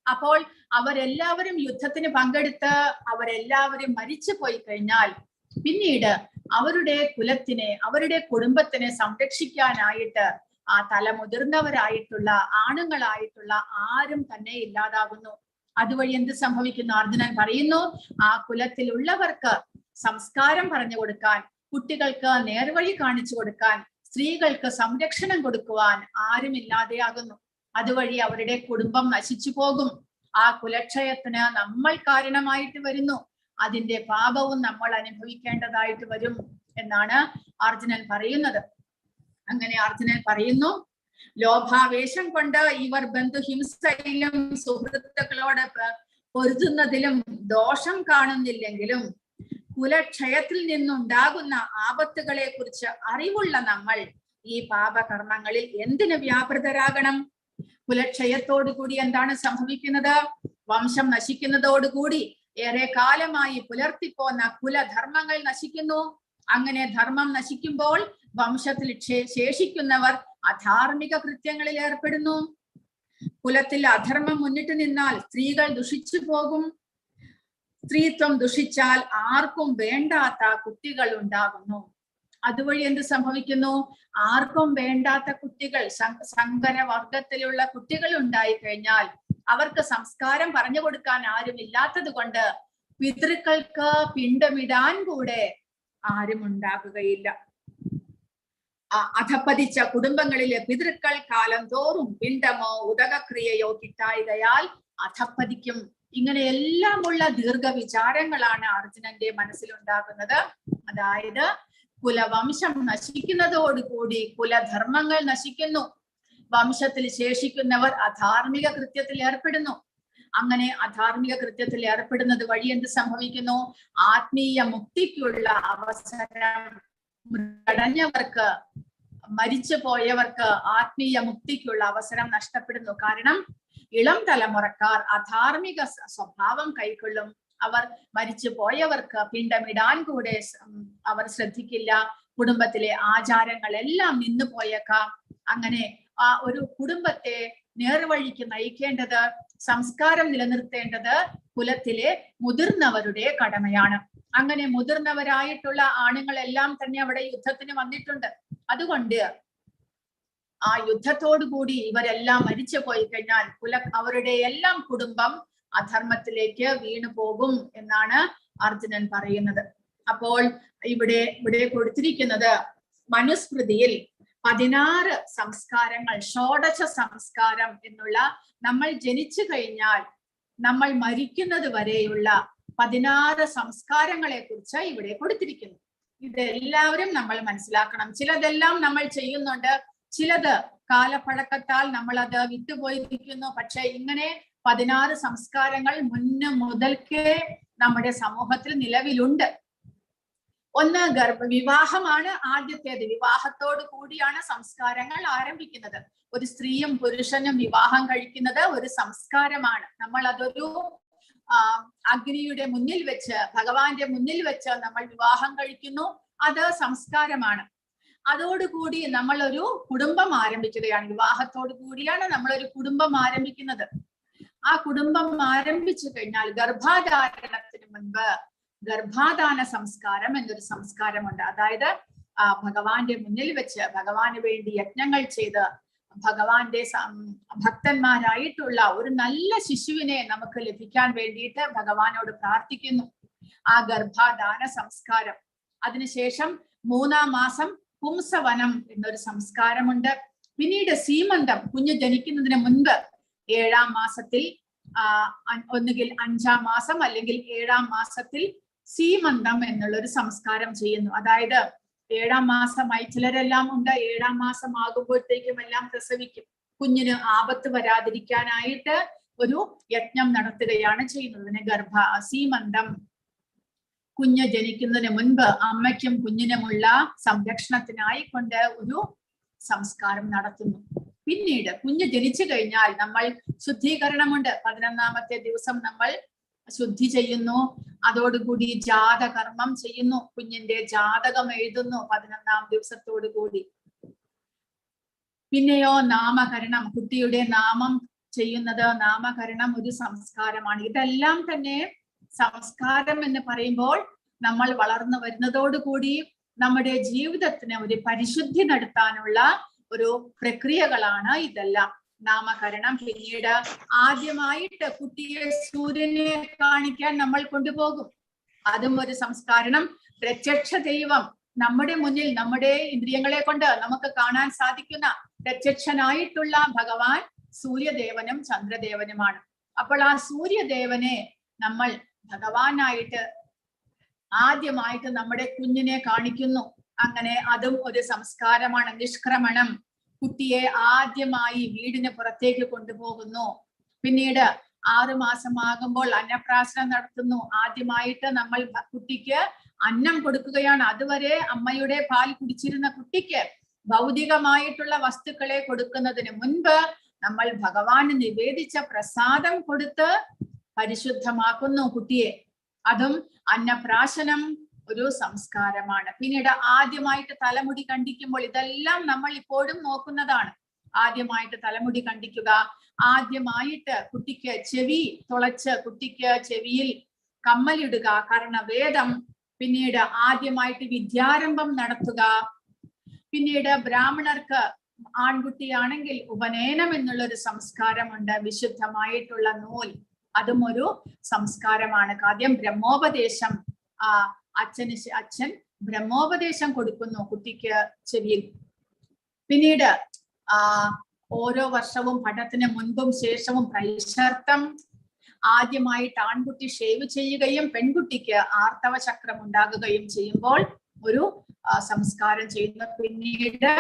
S2: അപ്പോൾ അവരെല്ലാവരും യുദ്ധത്തിന് പങ്കെടുത്ത് അവരെല്ലാവരും മരിച്ചു പോയി കഴിഞ്ഞാൽ പിന്നീട് അവരുടെ കുലത്തിനെ, അവരുടെ കുടുംബത്തിനെ സംരക്ഷിക്കാനായിട്ട് ആ തലമുതിർന്നവരായിട്ടുള്ള ആണുങ്ങളായിട്ടുള്ള ആരും തന്നെ ഇല്ലാതാകുന്നു. അതുവഴി എന്ത് സംഭവിക്കുന്നു? അർജുനൻ പറയുന്നു ആ കുലത്തിലുള്ളവർക്ക് സംസ്കാരം പറഞ്ഞു കൊടുക്കാൻ, കുട്ടികൾക്ക് നേർവഴി കാണിച്ചു കൊടുക്കാൻ, സ്ത്രീകൾക്ക് സംരക്ഷണം കൊടുക്കുവാൻ ആരുമില്ലാതെയാകുന്നു. അതുവഴി അവരുടെ കുടുംബം നശിച്ചു പോകും. ആ കുലക്ഷയത്തിന് നമ്മൾ കാരണമായിട്ട് വരുന്നു. അതിന്റെ പാപവും നമ്മൾ അനുഭവിക്കേണ്ടതായിട്ട് വരും എന്നാണ് അർജുനൻ പറയുന്നത്. അങ്ങനെ അർജുനൻ പറയുന്നു ലോഭാവേശം കൊണ്ട് ഇവർ ബന്ധുഹിംസയിലും സുഹൃത്തുക്കളോട് പൊരുതുന്നതിലും ദോഷം കാണുന്നില്ലെങ്കിലും കുലക്ഷയത്തിൽ നിന്നുണ്ടാകുന്ന ആപത്തുകളെ കുറിച്ച് അറിവുള്ള നമ്മൾ ഈ പാപകർമ്മങ്ങളിൽ എന്തിനു വ്യാപൃതരാകണം? കുലക്ഷയത്തോടുകൂടി എന്താണ് സംഭവിക്കുന്നത്? വംശം നശിക്കുന്നതോടുകൂടി ഏറെ കാലമായി പുലർത്തിപ്പോന്ന കുലധർമ്മങ്ങൾ നശിക്കുന്നു. അങ്ങനെ ധർമ്മം നശിക്കുമ്പോൾ വംശത്തിൽ ശേഷിക്കുന്നവർ അധാർമിക കൃത്യങ്ങളിൽ ഏർപ്പെടുന്നു. കുലത്തിൽ അധർമ്മം മുന്നിട്ട് നിന്നാൽ സ്ത്രീകൾ ദുഷിച്ചു പോകും. സ്ത്രീത്വം ദുഷിച്ചാൽ ആർക്കും വേണ്ടാത്ത കുട്ടികൾ ഉണ്ടാകുന്നു. അതുവഴി എന്ത് സംഭവിക്കുന്നു? ആർക്കും വേണ്ടാത്ത കുട്ടികൾ, സങ്കരവർഗത്തിലുള്ള കുട്ടികൾ ഉണ്ടായി കഴിഞ്ഞാൽ അവർക്ക് സംസ്കാരം പറഞ്ഞു കൊടുക്കാൻ ആരുമില്ലാത്തത് കൊണ്ട് പിതൃക്കൾക്ക് പിണ്ടമിടാൻ കൂടെ ആരും ഉണ്ടാകുകയില്ല. അധപ്പതിച്ച കുടുംബങ്ങളിലെ പിതൃക്കൾ കാലം തോറും പിണ്ടമോ ഉദകക്രിയയോ കിട്ടായികയാൽ അധപ്പതിക്കും. ഇങ്ങനെ എല്ലാമുള്ള ദീർഘവിചാരങ്ങളാണ് അർജുനന്റെ മനസ്സിലുണ്ടാകുന്നത്. അതായത് കുലവംശം നശിക്കുന്നതോടുകൂടി കുലധർമ്മങ്ങൾ നശിക്കുന്നു. വംശത്തിൽ ശേഷിക്കുന്നവർ അധാർമിക കൃത്യത്തിൽ ഏർപ്പെടുന്നു. അങ്ങനെ അധാർമിക കൃത്യത്തിൽ ഏർപ്പെടുന്നത് വഴി എന്ത് സംഭവിക്കുന്നു? ആത്മീയ മുക്തിക്കുള്ള അവസരം അടഞ്ഞവർക്ക്, മരിച്ചു പോയവർക്ക് ആത്മീയ മുക്തിക്കുള്ള അവസരം നഷ്ടപ്പെടുന്നു. കാരണം ഇളം തലമുറക്കാർ അധാർമിക സ്വഭാവം കൈക്കൊള്ളും. അവർ മരിച്ചു പോയവർക്ക് പിണ്ടമിടാൻ കൂടെ അവർ ശ്രദ്ധിക്കില്ല. കുടുംബത്തിലെ ആചാരങ്ങളെല്ലാം നിന്നു പോയേക്കാം. അങ്ങനെ ആ ഒരു കുടുംബത്തെ നേർവഴിക്ക് നയിക്കേണ്ടത്, സംസ്കാരം നിലനിർത്തേണ്ടത് കുലത്തിലെ മുതിർന്നവരുടെ കടമയാണ്. അങ്ങനെ മുതിർന്നവരായിട്ടുള്ള ആണുങ്ങളെല്ലാം തന്നെ അവിടെ യുദ്ധത്തിന് വന്നിട്ടുണ്ട്. അതുകൊണ്ട് ആ യുദ്ധത്തോടുകൂടി ഇവരെല്ലാം മരിച്ചു പോയി കഴിഞ്ഞാൽ അവരുടെ എല്ലാം കുടുംബം അധർമ്മത്തിലേക്ക് വീണു പോകും എന്നാണ് അർജുനൻ പറയുന്നത്. അപ്പോൾ ഇവിടെ കൊടുത്തിരിക്കുന്നത് മനുസ്മൃതിയിൽ 16 സംസ്കാരങ്ങൾ, ഷോഡശ സംസ്കാരം എന്നുള്ള നമ്മൾ ജനിച്ചു കഴിഞ്ഞാൽ നമ്മൾ മരിക്കുന്നത് വരെയുള്ള 16 സംസ്കാരങ്ങളെ കുറിച്ച് ഇവിടെ കൊടുത്തിരിക്കുന്നു. ഇതെല്ലാവരും നമ്മൾ മനസ്സിലാക്കണം. ചിലതെല്ലാം നമ്മൾ ചെയ്യുന്നുണ്ട്, ചിലത് കാലപ്പഴക്കത്താൽ നമ്മൾ അത് വിട്ടുപോയിരിക്കുന്നു. പക്ഷെ ഇങ്ങനെ 16 സംസ്കാരങ്ങൾ മുതൽക്കേ നമ്മുടെ സമൂഹത്തിൽ നിലവിലുണ്ട്. ഒന്ന് വിവാഹമാണ് ആദ്യത്തേത്. വിവാഹത്തോടു കൂടിയാണ് സംസ്കാരങ്ങൾ ആരംഭിക്കുന്നത്. ഒരു സ്ത്രീയും പുരുഷനും വിവാഹം കഴിക്കുന്നത് ഒരു സംസ്കാരമാണ്. നമ്മൾ അതൊരു അഗ്നിയുടെ മുന്നിൽ വെച്ച്, ഭഗവാന്റെ മുന്നിൽ വെച്ച് നമ്മൾ വിവാഹം കഴിക്കുന്നു. അത് സംസ്കാരമാണ്. അതോടുകൂടി നമ്മൾ ഒരു കുടുംബം ആരംഭിക്കുകയാണ്. വിവാഹത്തോടു കൂടിയാണ് നമ്മൾ ഒരു കുടുംബം ആരംഭിക്കുന്നത്. ആ കുടുംബം ആരംഭിച്ചു കഴിഞ്ഞാൽ ഗർഭാധാരണത്തിന് മുൻപ് ഗർഭാധാന സംസ്കാരം എന്നൊരു സംസ്കാരമുണ്ട്. അതായത് ഭഗവാന്റെ മുന്നിൽ വെച്ച് ഭഗവാന് വേണ്ടി യജ്ഞങ്ങൾ ചെയ്ത് ഭഗവാന്റെ ഭക്തന്മാരായിട്ടുള്ള ഒരു നല്ല ശിശുവിനെ നമുക്ക് ലഭിക്കാൻ വേണ്ടിയിട്ട് ഭഗവാനോട് പ്രാർത്ഥിക്കുന്നു. ആ ഗർഭാധാന സംസ്കാരം. അതിനുശേഷം 3-ാം മാസം പുംസവനം എന്നൊരു സംസ്കാരമുണ്ട്. പിന്നീട് സീമന്തം, കുഞ്ഞ് ജനിക്കുന്നതിന് മുൻപ് 7-ാം മാസത്തിൽ, ഒന്നുകിൽ 5-ാം മാസം അല്ലെങ്കിൽ 7-ാം മാസത്തിൽ സീമന്തം എന്നുള്ളൊരു സംസ്കാരം ചെയ്യുന്നു. അതായത് 7-ാം മാസമായി ചിലരെല്ലാം ഉണ്ട്, 7-ാം മാസം ആകുമ്പോഴത്തേക്കും എല്ലാം പ്രസവിക്കും. കുഞ്ഞിന് ആപത്ത് വരാതിരിക്കാനായിട്ട് ഒരു യജ്ഞം നടത്തുകയാണ് ചെയ്യുന്നത്. സീമന്തം. കുഞ്ഞ് ജനിക്കുന്നതിന് മുൻപ് അമ്മയ്ക്കും കുഞ്ഞിനുമുള്ള സംരക്ഷണത്തിനായി കൊണ്ട് ഒരു സംസ്കാരം നടത്തുന്നു. പിന്നീട് കുഞ്ഞ് ജനിച്ചു കഴിഞ്ഞാൽ നമ്മൾ ശുദ്ധീകരണമുണ്ട്. 11-ാമത്തെ ദിവസം നമ്മൾ ശുദ്ധി ചെയ്യുന്നു. അതോടുകൂടി ജാതകർമ്മം ചെയ്യുന്നു. കുഞ്ഞിന്റെ ജാതകം എഴുതുന്നു 11-ാം ദിവസത്തോടു കൂടി. പിന്നെയോ നാമകരണം, കുട്ടിയുടെ നാമം ചെയ്യുന്നത്, നാമകരണം ഒരു സംസ്കാരമാണ്. ഇതെല്ലാം തന്നെ സംസ്കാരം എന്ന് പറയുമ്പോൾ നമ്മൾ വളർന്നു വരുന്നതോടുകൂടി നമ്മുടെ ജീവിതത്തിന് ഒരു പരിശുദ്ധി നടത്താനുള്ള ഒരു പ്രക്രിയകളാണ് ഇതെല്ലാം. നാമകരണം. പിന്നീട് ആദ്യമായിട്ട് കുട്ടിയെ സൂര്യനെ കാണിക്കാൻ നമ്മൾ കൊണ്ടുപോകും. അതും ഒരു സംസ്കാരം. പ്രത്യക്ഷ ദൈവം നമ്മുടെ മുന്നിൽ, നമ്മുടെ ഇന്ദ്രിയങ്ങളെ കൊണ്ട് നമുക്ക് കാണാൻ സാധിക്കുന്ന പ്രത്യക്ഷനായിട്ടുള്ള ഭഗവാൻ സൂര്യദേവനും ചന്ദ്രദേവനുമാണ്. അപ്പോൾ ആ സൂര്യദേവനെ നമ്മൾ ഭഗവാനായിട്ട് ആദ്യമായിട്ട് നമ്മുടെ കുഞ്ഞിനെ കാണിക്കുന്നു. അങ്ങനെ അതും ഒരു സംസ്കാരമാണ്. നിഷ്ക്രമണം. കുട്ടിയെ ആദ്യമായി വീടിന് പുറത്തേക്ക് കൊണ്ടുപോകുന്നു. പിന്നീട് 6 മാസമാകുമ്പോൾ അന്നപ്രാശനം നടത്തുന്നു. ആദ്യമായിട്ട് നമ്മൾ കുട്ടിക്ക് അന്നം കൊടുക്കുകയാണ്. അതുവരെ അമ്മയുടെ പാൽ കുടിച്ചിരുന്ന കുട്ടിക്ക് ഭൗതികമായിട്ടുള്ള വസ്തുക്കളെ കൊടുക്കുന്നതിന് മുൻപ് നമ്മൾ ഭഗവാന് നിവേദിച്ച പ്രസാദം കൊടുത്ത് പരിശുദ്ധമാക്കുന്നു കുട്ടിയെ. അതും അന്നപ്രാശനം ഒരു സംസ്കാരമാണ്. പിന്നീട് ആദ്യമായിട്ട് തലമുടി കണ്ടിക്കുമ്പോൾ, ഇതെല്ലാം നമ്മൾ ഇപ്പോഴും നോക്കുന്നതാണ്. ആദ്യമായിട്ട് തലമുടി കണ്ടിക്കുക, ആദ്യമായിട്ട് കുട്ടിക്ക് ചെവി തുളച്ച് കുട്ടിക്ക് ചെവിയിൽ കമ്മലിടുക, കർണവേദം. പിന്നീട് ആദ്യമായിട്ട് വിദ്യാരംഭം നടത്തുക. പിന്നീട് ബ്രാഹ്മണർക്ക് ആൺകുട്ടിയാണെങ്കിൽ ഉപനയനം എന്നുള്ളൊരു സംസ്കാരമുണ്ട്. വിശുദ്ധമായിട്ടുള്ള നൂൽ, അതും ഒരു സംസ്കാരമാണ്. ആദ്യം ബ്രഹ്മോപദേശം. അച്ഛൻ ബ്രഹ്മോപദേശം കൊടുക്കുന്നു കുട്ടിക്ക് ചെവിയിൽ. പിന്നീട് ഓരോ വർഷവും പഠനത്തിന് മുൻപും ശേഷവും പ്രൈശർത്ഥം. ആദ്യമായിട്ട് ആൺകുട്ടി ഷേവ് ചെയ്യുകയും പെൺകുട്ടിക്ക് ആർത്തവ ചക്രം ഉണ്ടാകുകയും ചെയ്യുമ്പോൾ ഒരു സംസ്കാരം ചെയ്യുന്നു. പിന്നീട്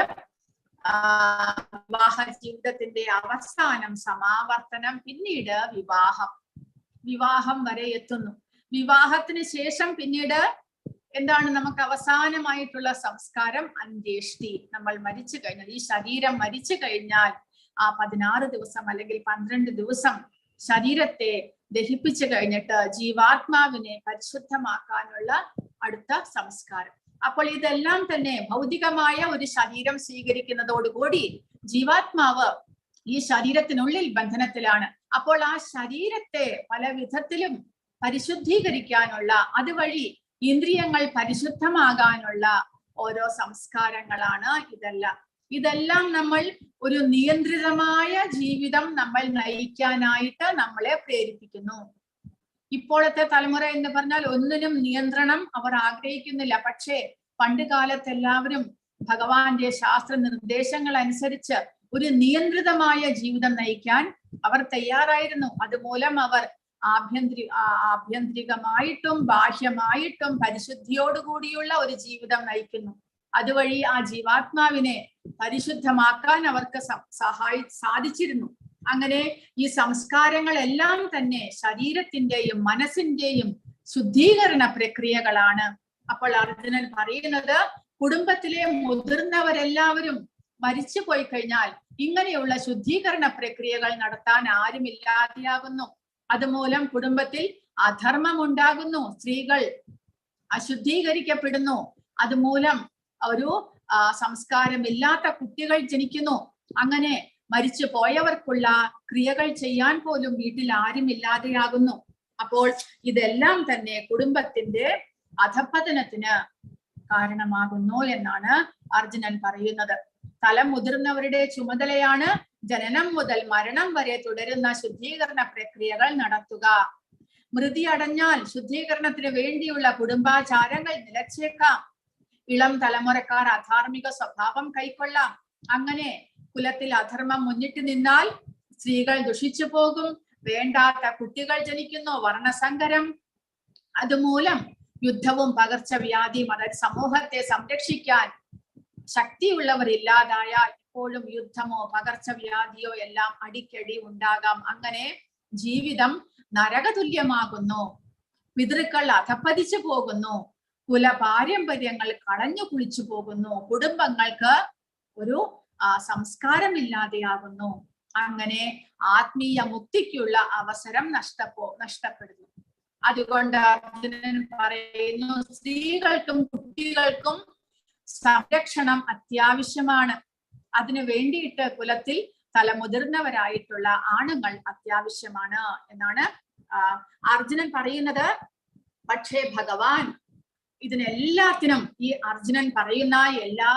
S2: വിവാഹ ജീവിതത്തിന്റെ അവസാനം സമാവർത്തനം. പിന്നീട് വിവാഹം വരെ എത്തുന്നു. വിവാഹത്തിന് ശേഷം പിന്നീട് എന്താണ് നമുക്ക് അവസാനമായിട്ടുള്ള സംസ്കാരം? അന്ത്യേഷ്ടി. നമ്മൾ മരിച്ചു കഴിഞ്ഞാൽ, ഈ ശരീരം മരിച്ചു കഴിഞ്ഞാൽ ആ 16 ദിവസം അല്ലെങ്കിൽ 12 ദിവസം ശരീരത്തെ ദഹിപ്പിച്ചു കഴിഞ്ഞിട്ട് ജീവാത്മാവിനെ പരിശുദ്ധമാക്കാനുള്ള അടുത്ത സംസ്കാരം. അപ്പോൾ ഇതെല്ലാം തന്നെ ഭൗതികമായ ഒരു ശരീരം സ്വീകരിക്കുന്നതോടുകൂടി ജീവാത്മാവ് ഈ ശരീരത്തിനുള്ളിൽ ബന്ധനത്തിലാണ്. അപ്പോൾ ആ ശരീരത്തെ പല വിധത്തിലും പരിശുദ്ധീകരിക്കാനുള്ള, അതുവഴി ഇന്ദ്രിയങ്ങൾ പരിശുദ്ധമാകാനുള്ള ഓരോ സംസ്കാരങ്ങളാണ് ഇതെല്ലാം നമ്മൾ ഒരു നിയന്ത്രിതമായ ജീവിതം നമ്മൾ നയിക്കാനായിട്ട് നമ്മളെ പ്രേരിപ്പിക്കുന്നു. ഇപ്പോഴത്തെ തലമുറ എന്ന് പറഞ്ഞാൽ ഒന്നിനും നിയന്ത്രണം അവർ ആഗ്രഹിക്കുന്നില്ല. പക്ഷേ പണ്ട് കാലത്ത് എല്ലാവരും ഭഗവാന്റെ ശാസ്ത്ര നിർദ്ദേശങ്ങൾ അനുസരിച്ച് ഒരു നിയന്ത്രിതമായ ജീവിതം നയിക്കാൻ അവർ തയ്യാറായിരുന്നു. അതുമൂലം അവർ ആഭ്യന്തരികമായിട്ടും ബാഹ്യമായിട്ടും പരിശുദ്ധിയോടുകൂടിയുള്ള ഒരു ജീവിതം നയിക്കുന്നു. അതുവഴി ആ ജീവാത്മാവിനെ പരിശുദ്ധമാക്കാൻ അവർക്ക് സാധിച്ചിരുന്നു. അങ്ങനെ ഈ സംസ്കാരങ്ങളെല്ലാം തന്നെ ശരീരത്തിന്റെയും മനസ്സിന്റെയും ശുദ്ധീകരണ പ്രക്രിയകളാണ്. അപ്പോൾ അർജുനൻ പറയുന്നത്, കുടുംബത്തിലെ മുതിർന്നവരെല്ലാവരും മരിച്ചു പോയി കഴിഞ്ഞാൽ ഇങ്ങനെയുള്ള ശുദ്ധീകരണ പ്രക്രിയകൾ നടത്താൻ ആരുമില്ലാതെയാകുന്നു. അതുമൂലം കുടുംബത്തിൽ അധർമ്മം ഉണ്ടാകുന്നു, സ്ത്രീകൾ അശുദ്ധീകരിക്കപ്പെടുന്നു, അതുമൂലം ഒരു സംസ്കാരമില്ലാത്ത കുട്ടികൾ ജനിക്കുന്നു. അങ്ങനെ മരിച്ചു പോയവർക്കുള്ള ക്രിയകൾ ചെയ്യാൻ പോലും വീട്ടിൽ ആരുമില്ലാതെയാകുന്നു. അപ്പോൾ ഇതെല്ലാം തന്നെ കുടുംബത്തിന്റെ അധപ്പതനത്തിന് കാരണമാകുന്നു എന്നാണ് അർജുനൻ പറയുന്നത്. തലമുതിർന്നവരുടെ ചുമതലയാണ് ജനനം മുതൽ മരണം വരെ തുടരുന്ന ശുദ്ധീകരണ പ്രക്രിയകൾ നടത്തുക. മൃതി അടഞ്ഞാൽ ശുദ്ധീകരണത്തിന് വേണ്ടിയുള്ള കുടുംബാചാരങ്ങൾ നിലച്ചേക്കാം. ഇളം തലമുറക്കാർ അധാർമിക സ്വഭാവം കൈക്കൊള്ളാം. അങ്ങനെ കുലത്തിൽ അധർമ്മം മുന്നിട്ട് നിന്നാൽ സ്ത്രീകൾ ദുഷിച്ചു പോകും, വേണ്ടാത്ത കുട്ടികൾ ജനിക്കുന്നു, വർണ്ണസങ്കരം. അതുമൂലം യുദ്ധവും പകർച്ചവ്യാധിയും, അതായത് സമൂഹത്തെ സംരക്ഷിക്കാൻ ശക്തിയുള്ളവർ ഇല്ലാതായാൽ എപ്പോഴും യുദ്ധമോ പകർച്ചവ്യാധിയോ എല്ലാം അടിക്കടി ഉണ്ടാകാം. അങ്ങനെ ജീവിതം നരകതുല്യമാകുന്നു, പിതൃക്കൾ അധപ്പതിച്ചു പോകുന്നു, കുല പാരമ്പര്യങ്ങൾ കളഞ്ഞു കുളിച്ചു പോകുന്നു, കുടുംബങ്ങൾക്ക് ഒരു സംസ്കാരമില്ലാതെയാകുന്നു. അങ്ങനെ ആത്മീയ മുക്തിക്കുള്ള അവസരം നഷ്ടപ്പെടുന്നു. അതുകൊണ്ട് അർജുനൻ പറയുന്നു, സ്ത്രീകൾക്കും കുട്ടികൾക്കും സംരക്ഷണം അത്യാവശ്യമാണ്. അതിനു വേണ്ടിയിട്ട് കുലത്തിൽ തലമുതിർന്നവരായിട്ടുള്ള ആണുങ്ങൾ അത്യാവശ്യമാണ് എന്നാണ് അർജുനൻ പറയുന്നത്. പക്ഷേ ഭഗവാൻ ഇതിനെല്ലാത്തിനും, ഈ അർജുനൻ പറയുന്ന എല്ലാ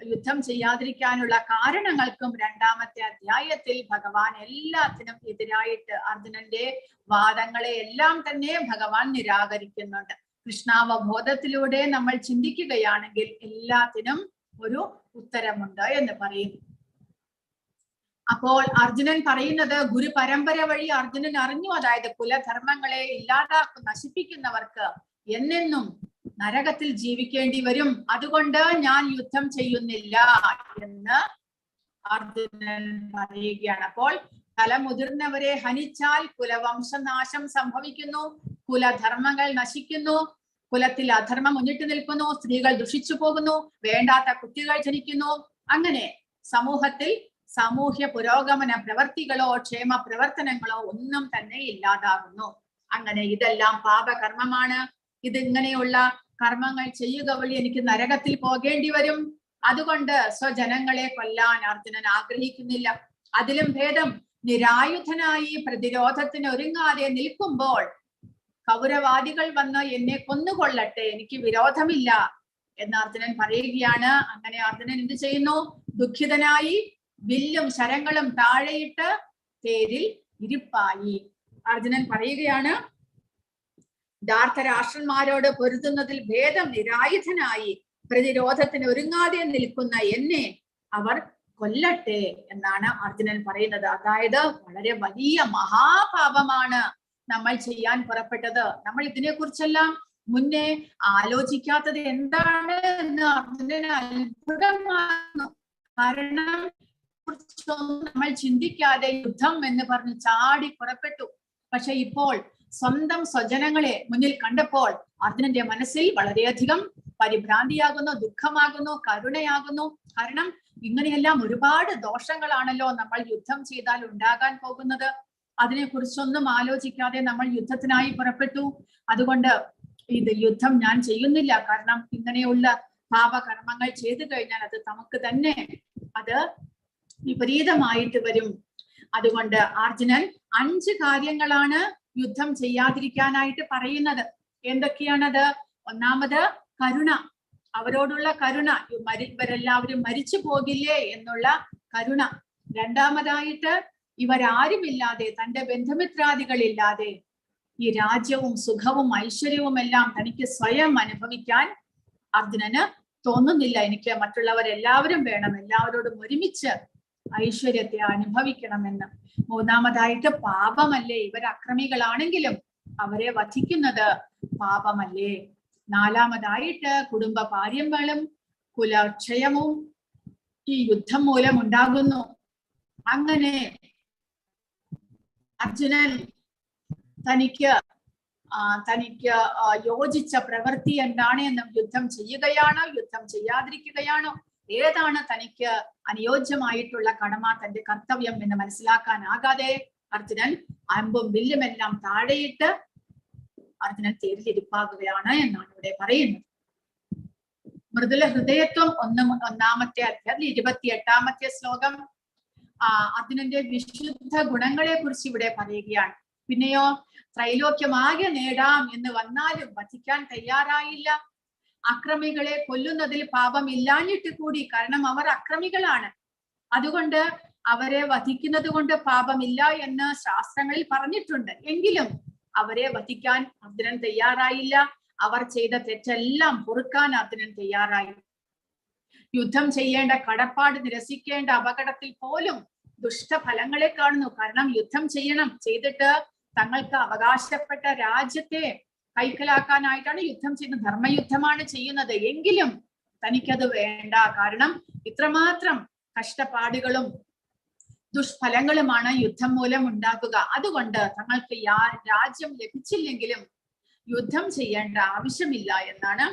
S2: യുദ്ധം ചെയ്യാതിരിക്കാനുള്ള കാരണങ്ങൾക്കും രണ്ടാമത്തെ അധ്യായത്തിൽ ഭഗവാൻ എല്ലാത്തിനും എതിരായിട്ട് അർജുനന്റെ വാദങ്ങളെ എല്ലാം തന്നെ ഭഗവാൻ നിരാകരിക്കുന്നുണ്ട്. കൃഷ്ണാവബോധത്തിലൂടെ നമ്മൾ ചിന്തിക്കുകയാണെങ്കിൽ എല്ലാത്തിനും ഒരു ഉത്തരമുണ്ട് എന്ന് പറയുന്നു. അപ്പോൾ അർജുനൻ പറയുന്നത്, ഗുരു പരമ്പര വഴി അർജുനൻ അറിഞ്ഞു, അതായത് കുലധർമ്മങ്ങളെ നശിപ്പിക്കുന്നവർക്ക് എന്നെന്നും നരകത്തിൽ ജീവിക്കേണ്ടി വരും. അതുകൊണ്ട് ഞാൻ യുദ്ധം ചെയ്യുന്നില്ല എന്ന് അർജുനൻ പറയുകയാണ്. അപ്പോൾ തലമുതിർന്നവരെ ഹനിച്ചാൽ കുലവംശനാശം സംഭവിക്കുന്നു, കുലധർമ്മങ്ങൾ നശിക്കുന്നു, കുലത്തിൽ അധർമ്മം മുന്നിട്ട് നിൽക്കുന്നു, സ്ത്രീകൾ ദുഷിച്ചു പോകുന്നു, വേണ്ടാത്ത കുട്ടികൾ ജനിക്കുന്നു. അങ്ങനെ സമൂഹത്തിൽ സാമൂഹ്യ പുരോഗമന പ്രവർത്തികളോ ക്ഷേമ പ്രവർത്തനങ്ങളോ ഒന്നും തന്നെ ഇല്ലാതാകുന്നു. അങ്ങനെ ഇതെല്ലാം പാപകർമ്മമാണ്. ഇതിങ്ങനെയുള്ള കർമ്മങ്ങൾ ചെയ്യുക വഴി എനിക്ക് നരകത്തിൽ പോകേണ്ടി വരും. അതുകൊണ്ട് സ്വജനങ്ങളെ കൊല്ലാൻ അർജുനൻ ആഗ്രഹിക്കുന്നില്ല. അതിലും ഭേദം നിരായുധനായി പ്രതിരോധത്തിന് ഒരുങ്ങാതെ നിൽക്കുമ്പോൾ കൗരവാദികൾ വന്ന് എന്നെ കൊന്നുകൊള്ളട്ടെ, എനിക്ക് വിരോധമില്ല എന്ന് അർജുനൻ പറയുകയാണ്. അങ്ങനെ അർജുനൻ എന്ത് ചെയ്യുന്നു? ദുഃഖിതനായി വില്ലും ശരങ്ങളും താഴെയിട്ട് തേരിൽ ഇരിപ്പായി. അർജുനൻ പറയുകയാണ്, ധാർത്തരാഷ്ട്രന്മാരോട് പൊരുതുന്നതിൽ ഭേദം നിരായുധനായി പ്രതിരോധത്തിന് ഒരുങ്ങാതെ നിൽക്കുന്ന എന്നെ അവർ കൊല്ലട്ടെ എന്നാണ് അർജുനൻ പറയുന്നത്. അതായത് വളരെ വലിയ മഹാപാപമാണ് നമ്മൾ ചെയ്യാൻ പുറപ്പെട്ടത്. നമ്മൾ ഇതിനെ കുറിച്ചെല്ലാം മുന്നേ ആലോചിക്കാത്തത് എന്താണ് എന്ന് അർജുനൻ അത്ഭുതമാകുന്നു. കാരണം കുറിച്ചൊന്നും നമ്മൾ ചിന്തിക്കാതെ യുദ്ധം എന്ന് പറഞ്ഞ് ചാടി പുറപ്പെട്ടു. പക്ഷെ ഇപ്പോൾ സ്വന്തം സ്വജനങ്ങളെ മുന്നിൽ കണ്ടപ്പോൾ അർജുനന്റെ മനസ്സിൽ വളരെയധികം പരിഭ്രാന്തിയാകുന്നു, ദുഃഖമാകുന്നു, കരുണയാകുന്നു. കാരണം ഇങ്ങനെയെല്ലാം ഒരുപാട് ദോഷങ്ങളാണല്ലോ നമ്മൾ യുദ്ധം ചെയ്താൽ ഉണ്ടാകാൻ പോകുന്നത്. അതിനെക്കുറിച്ചൊന്നും ആലോചിക്കാതെ നമ്മൾ യുദ്ധത്തിനായി പുറപ്പെട്ടു. അതുകൊണ്ട് ഇത് യുദ്ധം ഞാൻ ചെയ്യുന്നില്ല. കാരണം ഇങ്ങനെയുള്ള പാപകർമ്മങ്ങൾ ചെയ്തു കഴിഞ്ഞാൽ അത് നമുക്ക് തന്നെ അത് വിപരീതമായിട്ട് വരും. അതുകൊണ്ട് അർജുനൻ 5 കാര്യങ്ങളാണ് യുദ്ധം ചെയ്യാതിരിക്കാനായിട്ട് പറയുന്നത്. എന്തൊക്കെയാണത്? ഒന്നാമത് കരുണ, അവരോടുള്ള കരുണ, ഇവരെല്ലാവരും മരിച്ചു പോകില്ലേ എന്നുള്ള കരുണ. രണ്ടാമതായിട്ട് ഇവരാരുമില്ലാതെ, തന്റെ ബന്ധുമിത്രാദികളില്ലാതെ ഈ രാജ്യവും സുഖവും ഐശ്വര്യവും എല്ലാം തനിക്ക് സ്വയം അനുഭവിക്കാൻ അർജുനന് തോന്നുന്നില്ല. എനിക്ക് മറ്റുള്ളവരെല്ലാവരും വേണം, എല്ലാവരോടും ഒരുമിച്ച് ഐശ്വര്യത്തെ അനുഭവിക്കണമെന്ന്. മൂന്നാമതായിട്ട് പാപമല്ലേ, ഇവർ അക്രമികളാണെങ്കിലും അവരെ വധിക്കുന്നത് പാപമല്ലേ. നാലാമതായിട്ട് കുടുംബ പാരമ്പര്യങ്ങളും കുലക്ഷയവും ഈ യുദ്ധം മൂലം ഉണ്ടാകുന്നു. അങ്ങനെ അർജുനൻ തനിക്ക് യോജിച്ച പ്രവൃത്തി എന്താണ് എന്നും, യുദ്ധം ചെയ്യുകയാണോ യുദ്ധം ചെയ്യാതിരിക്കുകയാണോ, ഏതാണ് തനിക്ക് അനുയോജ്യമായിട്ടുള്ള കടമ, തന്റെ കർത്തവ്യം എന്ന് മനസ്സിലാക്കാനാകാതെ അർജുനൻ അമ്പും വില്ലും എല്ലാം താഴെയിട്ട് അർജുനൻ തേരിലിരിപ്പാകുകയാണ് എന്നാണ് ഇവിടെ പറയുന്നത്. മൃദുല ഹൃദയത്വം ഒന്നാമത്തെ അധ്യായത്തിൽ 28ാമത്തെ ശ്ലോകം അർജുനന്റെ വിശുദ്ധ ഗുണങ്ങളെ കുറിച്ച് ഇവിടെ പറയുകയാണ്. പിന്നെയോ ത്രൈലോക്യമാകെ നേടാം എന്ന് വന്നാലും വധിക്കാൻ തയ്യാറായില്ല. അക്രമികളെ കൊല്ലുന്നതിൽ പാപമില്ലാഞ്ഞിട്ട് കൂടി, കാരണം അവർ അക്രമികളാണ്, അതുകൊണ്ട് അവരെ വധിക്കുന്നത് കൊണ്ട് പാപമില്ല എന്ന് ശാസ്ത്രങ്ങളിൽ പറഞ്ഞിട്ടുണ്ട്. എങ്കിലും അവരെ വധിക്കാൻ അർജുനൻ തയ്യാറായില്ല. അവർ ചെയ്ത തെറ്റെല്ലാം പൊറുക്കാൻ അർജുനൻ തയ്യാറായി. യുദ്ധം ചെയ്യേണ്ട കടപ്പാട് നിരസിക്കേണ്ട അപകടത്തിൽ പോലും ദുഷ്ടഫലങ്ങളെ കാണുന്നു. കാരണം യുദ്ധം ചെയ്തിട്ട് തങ്ങൾക്ക് അവകാശപ്പെട്ട രാജ്യത്തെ കൈക്കലാക്കാനായിട്ടാണ് യുദ്ധം ചെയ്യുന്നത്, ധർമ്മയുദ്ധമാണ് ചെയ്യുന്നത്. എങ്കിലും തനിക്കത് വേണ്ട, കാരണം ഇത്രമാത്രം കഷ്ടപ്പാടുകളും ദുഷ്ഫലങ്ങളുമാണ് യുദ്ധം മൂലം ഉണ്ടാക്കുക. അതുകൊണ്ട് തങ്ങൾക്ക് രാജ്യം ലഭിച്ചില്ലെങ്കിലും യുദ്ധം ചെയ്യേണ്ട ആവശ്യമില്ല എന്നാണ്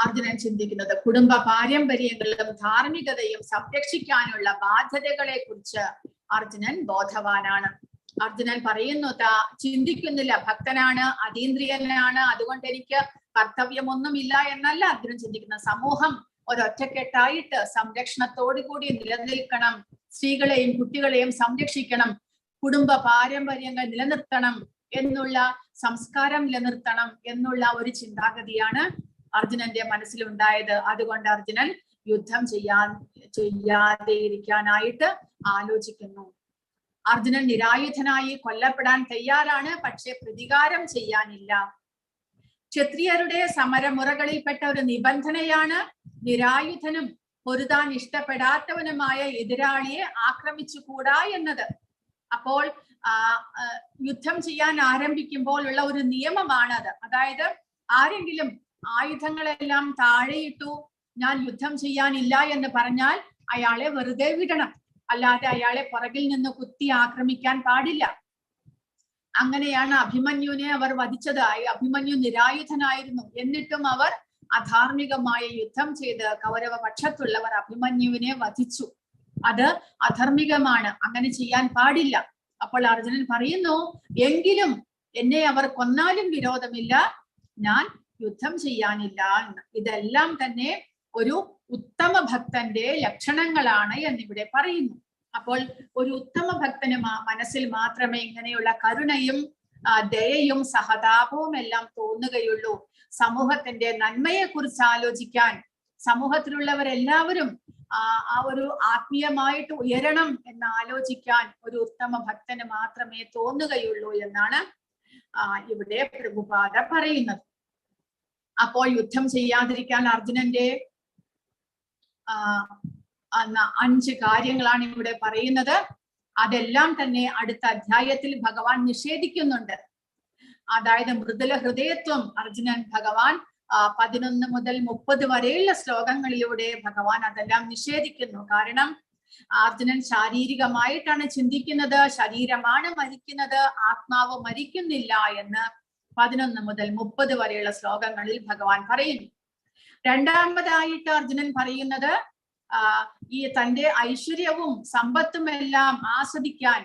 S2: അർജുനൻ ചിന്തിക്കുന്നത്. കുടുംബ പാരമ്പര്യങ്ങളും ധാർമ്മികതയും സംരക്ഷിക്കാനുള്ള ബാധ്യതകളെ കുറിച്ച് അർജുനൻ ബോധവാനാണ്. അർജുനൻ പറയുന്നു, ചിന്തിക്കുന്നില്ല, ഭക്തനാണ്, അതീന്ദ്രിയനാണ്, അതുകൊണ്ട് എനിക്ക് കർത്തവ്യമൊന്നുമില്ല എന്നല്ല അർജുനൻ ചിന്തിക്കുന്നത്. സമൂഹം ഒരൊറ്റക്കെട്ടായിട്ട് സംരക്ഷണത്തോടുകൂടി നിലനിൽക്കണം, സ്ത്രീകളെയും കുട്ടികളെയും സംരക്ഷിക്കണം, കുടുംബ പാരമ്പര്യങ്ങൾ നിലനിർത്തണം എന്നുള്ള, സംസ്കാരം നിലനിർത്തണം എന്നുള്ള ഒരു ചിന്താഗതിയാണ് അർജുനന്റെ മനസ്സിലുണ്ടായത്. അതുകൊണ്ട് അർജുനൻ യുദ്ധം ചെയ്യാതെ ഇരിക്കാനായിട്ട് ആലോചിക്കുന്നു. അർജുനൻ നിരായുധനായി കൊല്ലപ്പെടാൻ തയ്യാറാണ്, പക്ഷെ പ്രതികാരം ചെയ്യാനില്ല. ക്ഷത്രിയരുടെ സമരമുറകളിൽപ്പെട്ട ഒരു നിബന്ധനയാണ് നിരായുധനും പൊരുതാൻ ഇഷ്ടപ്പെടാത്തവനുമായ എതിരാളിയെ ആക്രമിച്ചുകൂടാ എന്നത്. അപ്പോൾ യുദ്ധം ചെയ്യാൻ ആരംഭിക്കുമ്പോൾ ഉള്ള ഒരു നിയമമാണ് അത്. അതായത് ആരെങ്കിലും ആയുധങ്ങളെല്ലാം താഴെയിട്ടു ഞാൻ യുദ്ധം ചെയ്യാനില്ല എന്ന് പറഞ്ഞാൽ അയാളെ വെറുതെ വിടണം, അല്ലാതെ അയാളെ പുറകിൽ നിന്ന് കുത്തി ആക്രമിക്കാൻ പാടില്ല. അങ്ങനെയാണ് അഭിമന്യുവിനെ അവർ വധിച്ചത്. അഭിമന്യു നിരായുധനായിരുന്നു, എന്നിട്ടും അവർ അധാർമികമായ യുദ്ധം ചെയ്ത് കൗരവ പക്ഷത്തുള്ളവർ അഭിമന്യുവിനെ വധിച്ചു. അത് അധർമ്മികമാണ്, അങ്ങനെ ചെയ്യാൻ പാടില്ല. അപ്പോൾ അർജുനൻ പറയുന്നു, എങ്കിലും എന്നെ അവർ കൊന്നാലും വിരോധമില്ല, ഞാൻ യുദ്ധം ചെയ്യാനില്ല എന്ന്. ഇതെല്ലാം തന്നെ ഒരു ഉത്തമ ഭക്തന്റെ ലക്ഷണങ്ങളാണ് എന്നിവിടെ പറയുന്നു. അപ്പോൾ ഒരു ഉത്തമ ഭക്തന് മനസ്സിൽ മാത്രമേ ഇങ്ങനെയുള്ള കരുണയും ദയയും സഹതാപവും എല്ലാം തോന്നുകയുള്ളൂ. സമൂഹത്തിന്റെ നന്മയെ കുറിച്ച് ആലോചിക്കാൻ, സമൂഹത്തിലുള്ളവരെല്ലാവരും ആ ഒരു ആത്മീയമായിട്ട് ഉയരണം എന്ന് ആലോചിക്കാൻ ഒരു ഉത്തമ ഭക്തന് മാത്രമേ തോന്നുകയുള്ളൂ എന്നാണ് ഇവിടെ പ്രഭുപാദ പറയുന്നത്. അപ്പോൾ യുദ്ധം ചെയ്യാതിരിക്കാൻ അർജുനന്റെ 5 കാര്യങ്ങളാണ് ഇവിടെ പറയുന്നത്. അതെല്ലാം തന്നെ അടുത്ത അധ്യായത്തിൽ ഭഗവാൻ നിഷേധിക്കുന്നുണ്ട്. അതായത് മൃദുല ഹൃദയത്വം ഭഗവാൻ 11 മുതൽ 30 വരെയുള്ള ശ്ലോകങ്ങളിലൂടെ ഭഗവാൻ അതെല്ലാം നിഷേധിക്കുന്നു. കാരണം അർജുനൻ ശാരീരികമായിട്ടാണ് ചിന്തിക്കുന്നത്, ശരീരമാണ് മരിക്കുന്നത്, ആത്മാവ് മരിക്കുന്നില്ല എന്ന് 11 മുതൽ 30 വരെയുള്ള ശ്ലോകങ്ങളിൽ ഭഗവാൻ പറയുന്നു. രണ്ടാമതായിട്ട് അർജുനൻ പറയുന്നത് ഈ തന്റെ ഐശ്വര്യവും സമ്പത്തും എല്ലാം ആസ്വദിക്കാൻ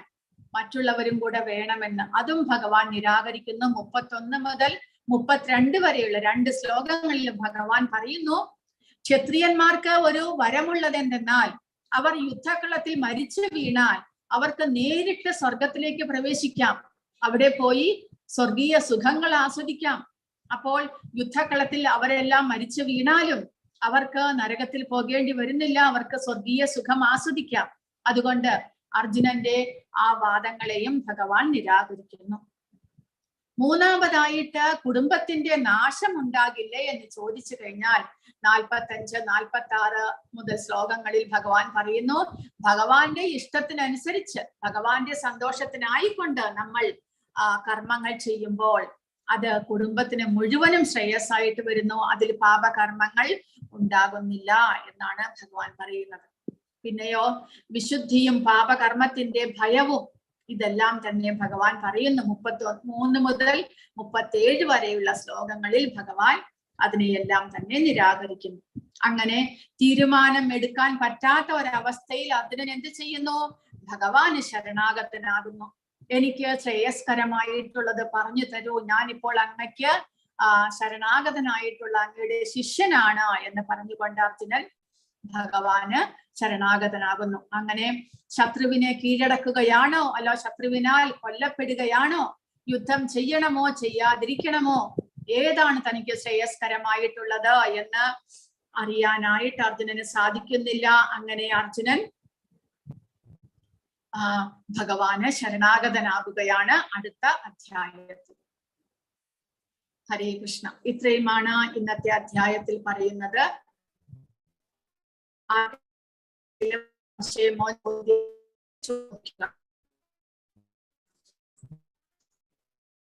S2: മറ്റുള്ളവരും കൂടെ വേണമെന്ന്. അതും ഭഗവാൻ നിരാകരിക്കുന്നു. 31 മുതൽ 32 വരെയുള്ള 2 ശ്ലോകങ്ങളിൽ ഭഗവാൻ പറയുന്നു, ക്ഷത്രിയന്മാർക്ക് ഒരു വരമുള്ളത് എന്തെന്നാൽ അവർ യുദ്ധക്കളത്തിൽ മരിച്ചു വീണാൽ അവർക്ക് നേരിട്ട് സ്വർഗത്തിലേക്ക് പ്രവേശിക്കാം, അവിടെ പോയി സ്വർഗീയ സുഖങ്ങൾ ആസ്വദിക്കാം. അപ്പോൾ യുദ്ധക്കളത്തിൽ അവരെല്ലാം മരിച്ചു വീണാലും അവർക്ക് നരകത്തിൽ പോകേണ്ടി വരുന്നില്ല, അവർക്ക് സ്വർഗീയ സുഖം ആസ്വദിക്കാം. അതുകൊണ്ട് അർജുനന്റെ ആ വാദങ്ങളെയും ഭഗവാൻ നിരാകരിക്കുന്നു. മൂന്നാമതായിട്ട് കുടുംബത്തിന്റെ നാശം ഉണ്ടാകില്ലേ എന്ന് ചോദിച്ചു കഴിഞ്ഞാൽ 45, 46 മുതൽ ശ്ലോകങ്ങളിൽ ഭഗവാൻ പറയുന്നു, ഭഗവാന്റെ ഇഷ്ടത്തിനനുസരിച്ച് ഭഗവാന്റെ സന്തോഷത്തിനായിക്കൊണ്ട് നമ്മൾ കർമ്മങ്ങൾ ചെയ്യുമ്പോൾ അത് കുടുംബത്തിന് മുഴുവനും ശ്രേയസ്സായിട്ട് വരുന്നു. അതിൽ പാപകർമ്മങ്ങൾ ഉണ്ടാകുന്നില്ല എന്നാണ് ഭഗവാൻ പറയുന്നത്. പിന്നെയോ വിശുദ്ധിയും പാപകർമ്മത്തിന്റെ ഭയവും ഇതെല്ലാം തന്നെ ഭഗവാൻ പറയുന്നു. 33 മുതൽ 37 വരെയുള്ള ശ്ലോകങ്ങളിൽ ഭഗവാൻ അതിനെയെല്ലാം തന്നെ നിരാകരിക്കുന്നു. അങ്ങനെ തീരുമാനം എടുക്കാൻ പറ്റാത്ത ഒരവസ്ഥയിൽ അർജുനൻ എന്ത് ചെയ്യുന്നു? ഭഗവാന് ശരണാഗതനാകുന്നു. എനിക്ക് ശ്രേയസ്കരമായിട്ടുള്ളത് പറഞ്ഞു തരൂ, ഞാനിപ്പോൾ അങ്ങയ്ക്ക് ശരണാഗതനായിട്ടുള്ള അങ്ങയുടെ ശിഷ്യനാണ് എന്ന് പറഞ്ഞുകൊണ്ട് അർജുനൻ ഭഗവാന് ശരണാഗതനാകുന്നു. അങ്ങനെ ശത്രുവിനെ കീഴടക്കുകയാണോ, അല്ലോ ശത്രുവിനാൽ കൊല്ലപ്പെടുകയാണോ, യുദ്ധം ചെയ്യണമോ ചെയ്യാതിരിക്കണമോ, ഏതാണ് തനിക്ക് ശ്രേയസ്കരമായിട്ടുള്ളത് എന്ന് അറിയാനായിട്ട് അർജുനന് സാധിക്കുന്നില്ല. അങ്ങനെ അർജുനൻ ഭഗവാന് ശരണാഗതനാകുകയാണ് അടുത്ത അധ്യായത്തിൽ. ഹരേ കൃഷ്ണ. ഇത്രയുമാണ് ഇന്നത്തെ അധ്യായത്തിൽ പറയുന്നത്.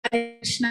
S2: ഹരേ കൃഷ്ണ.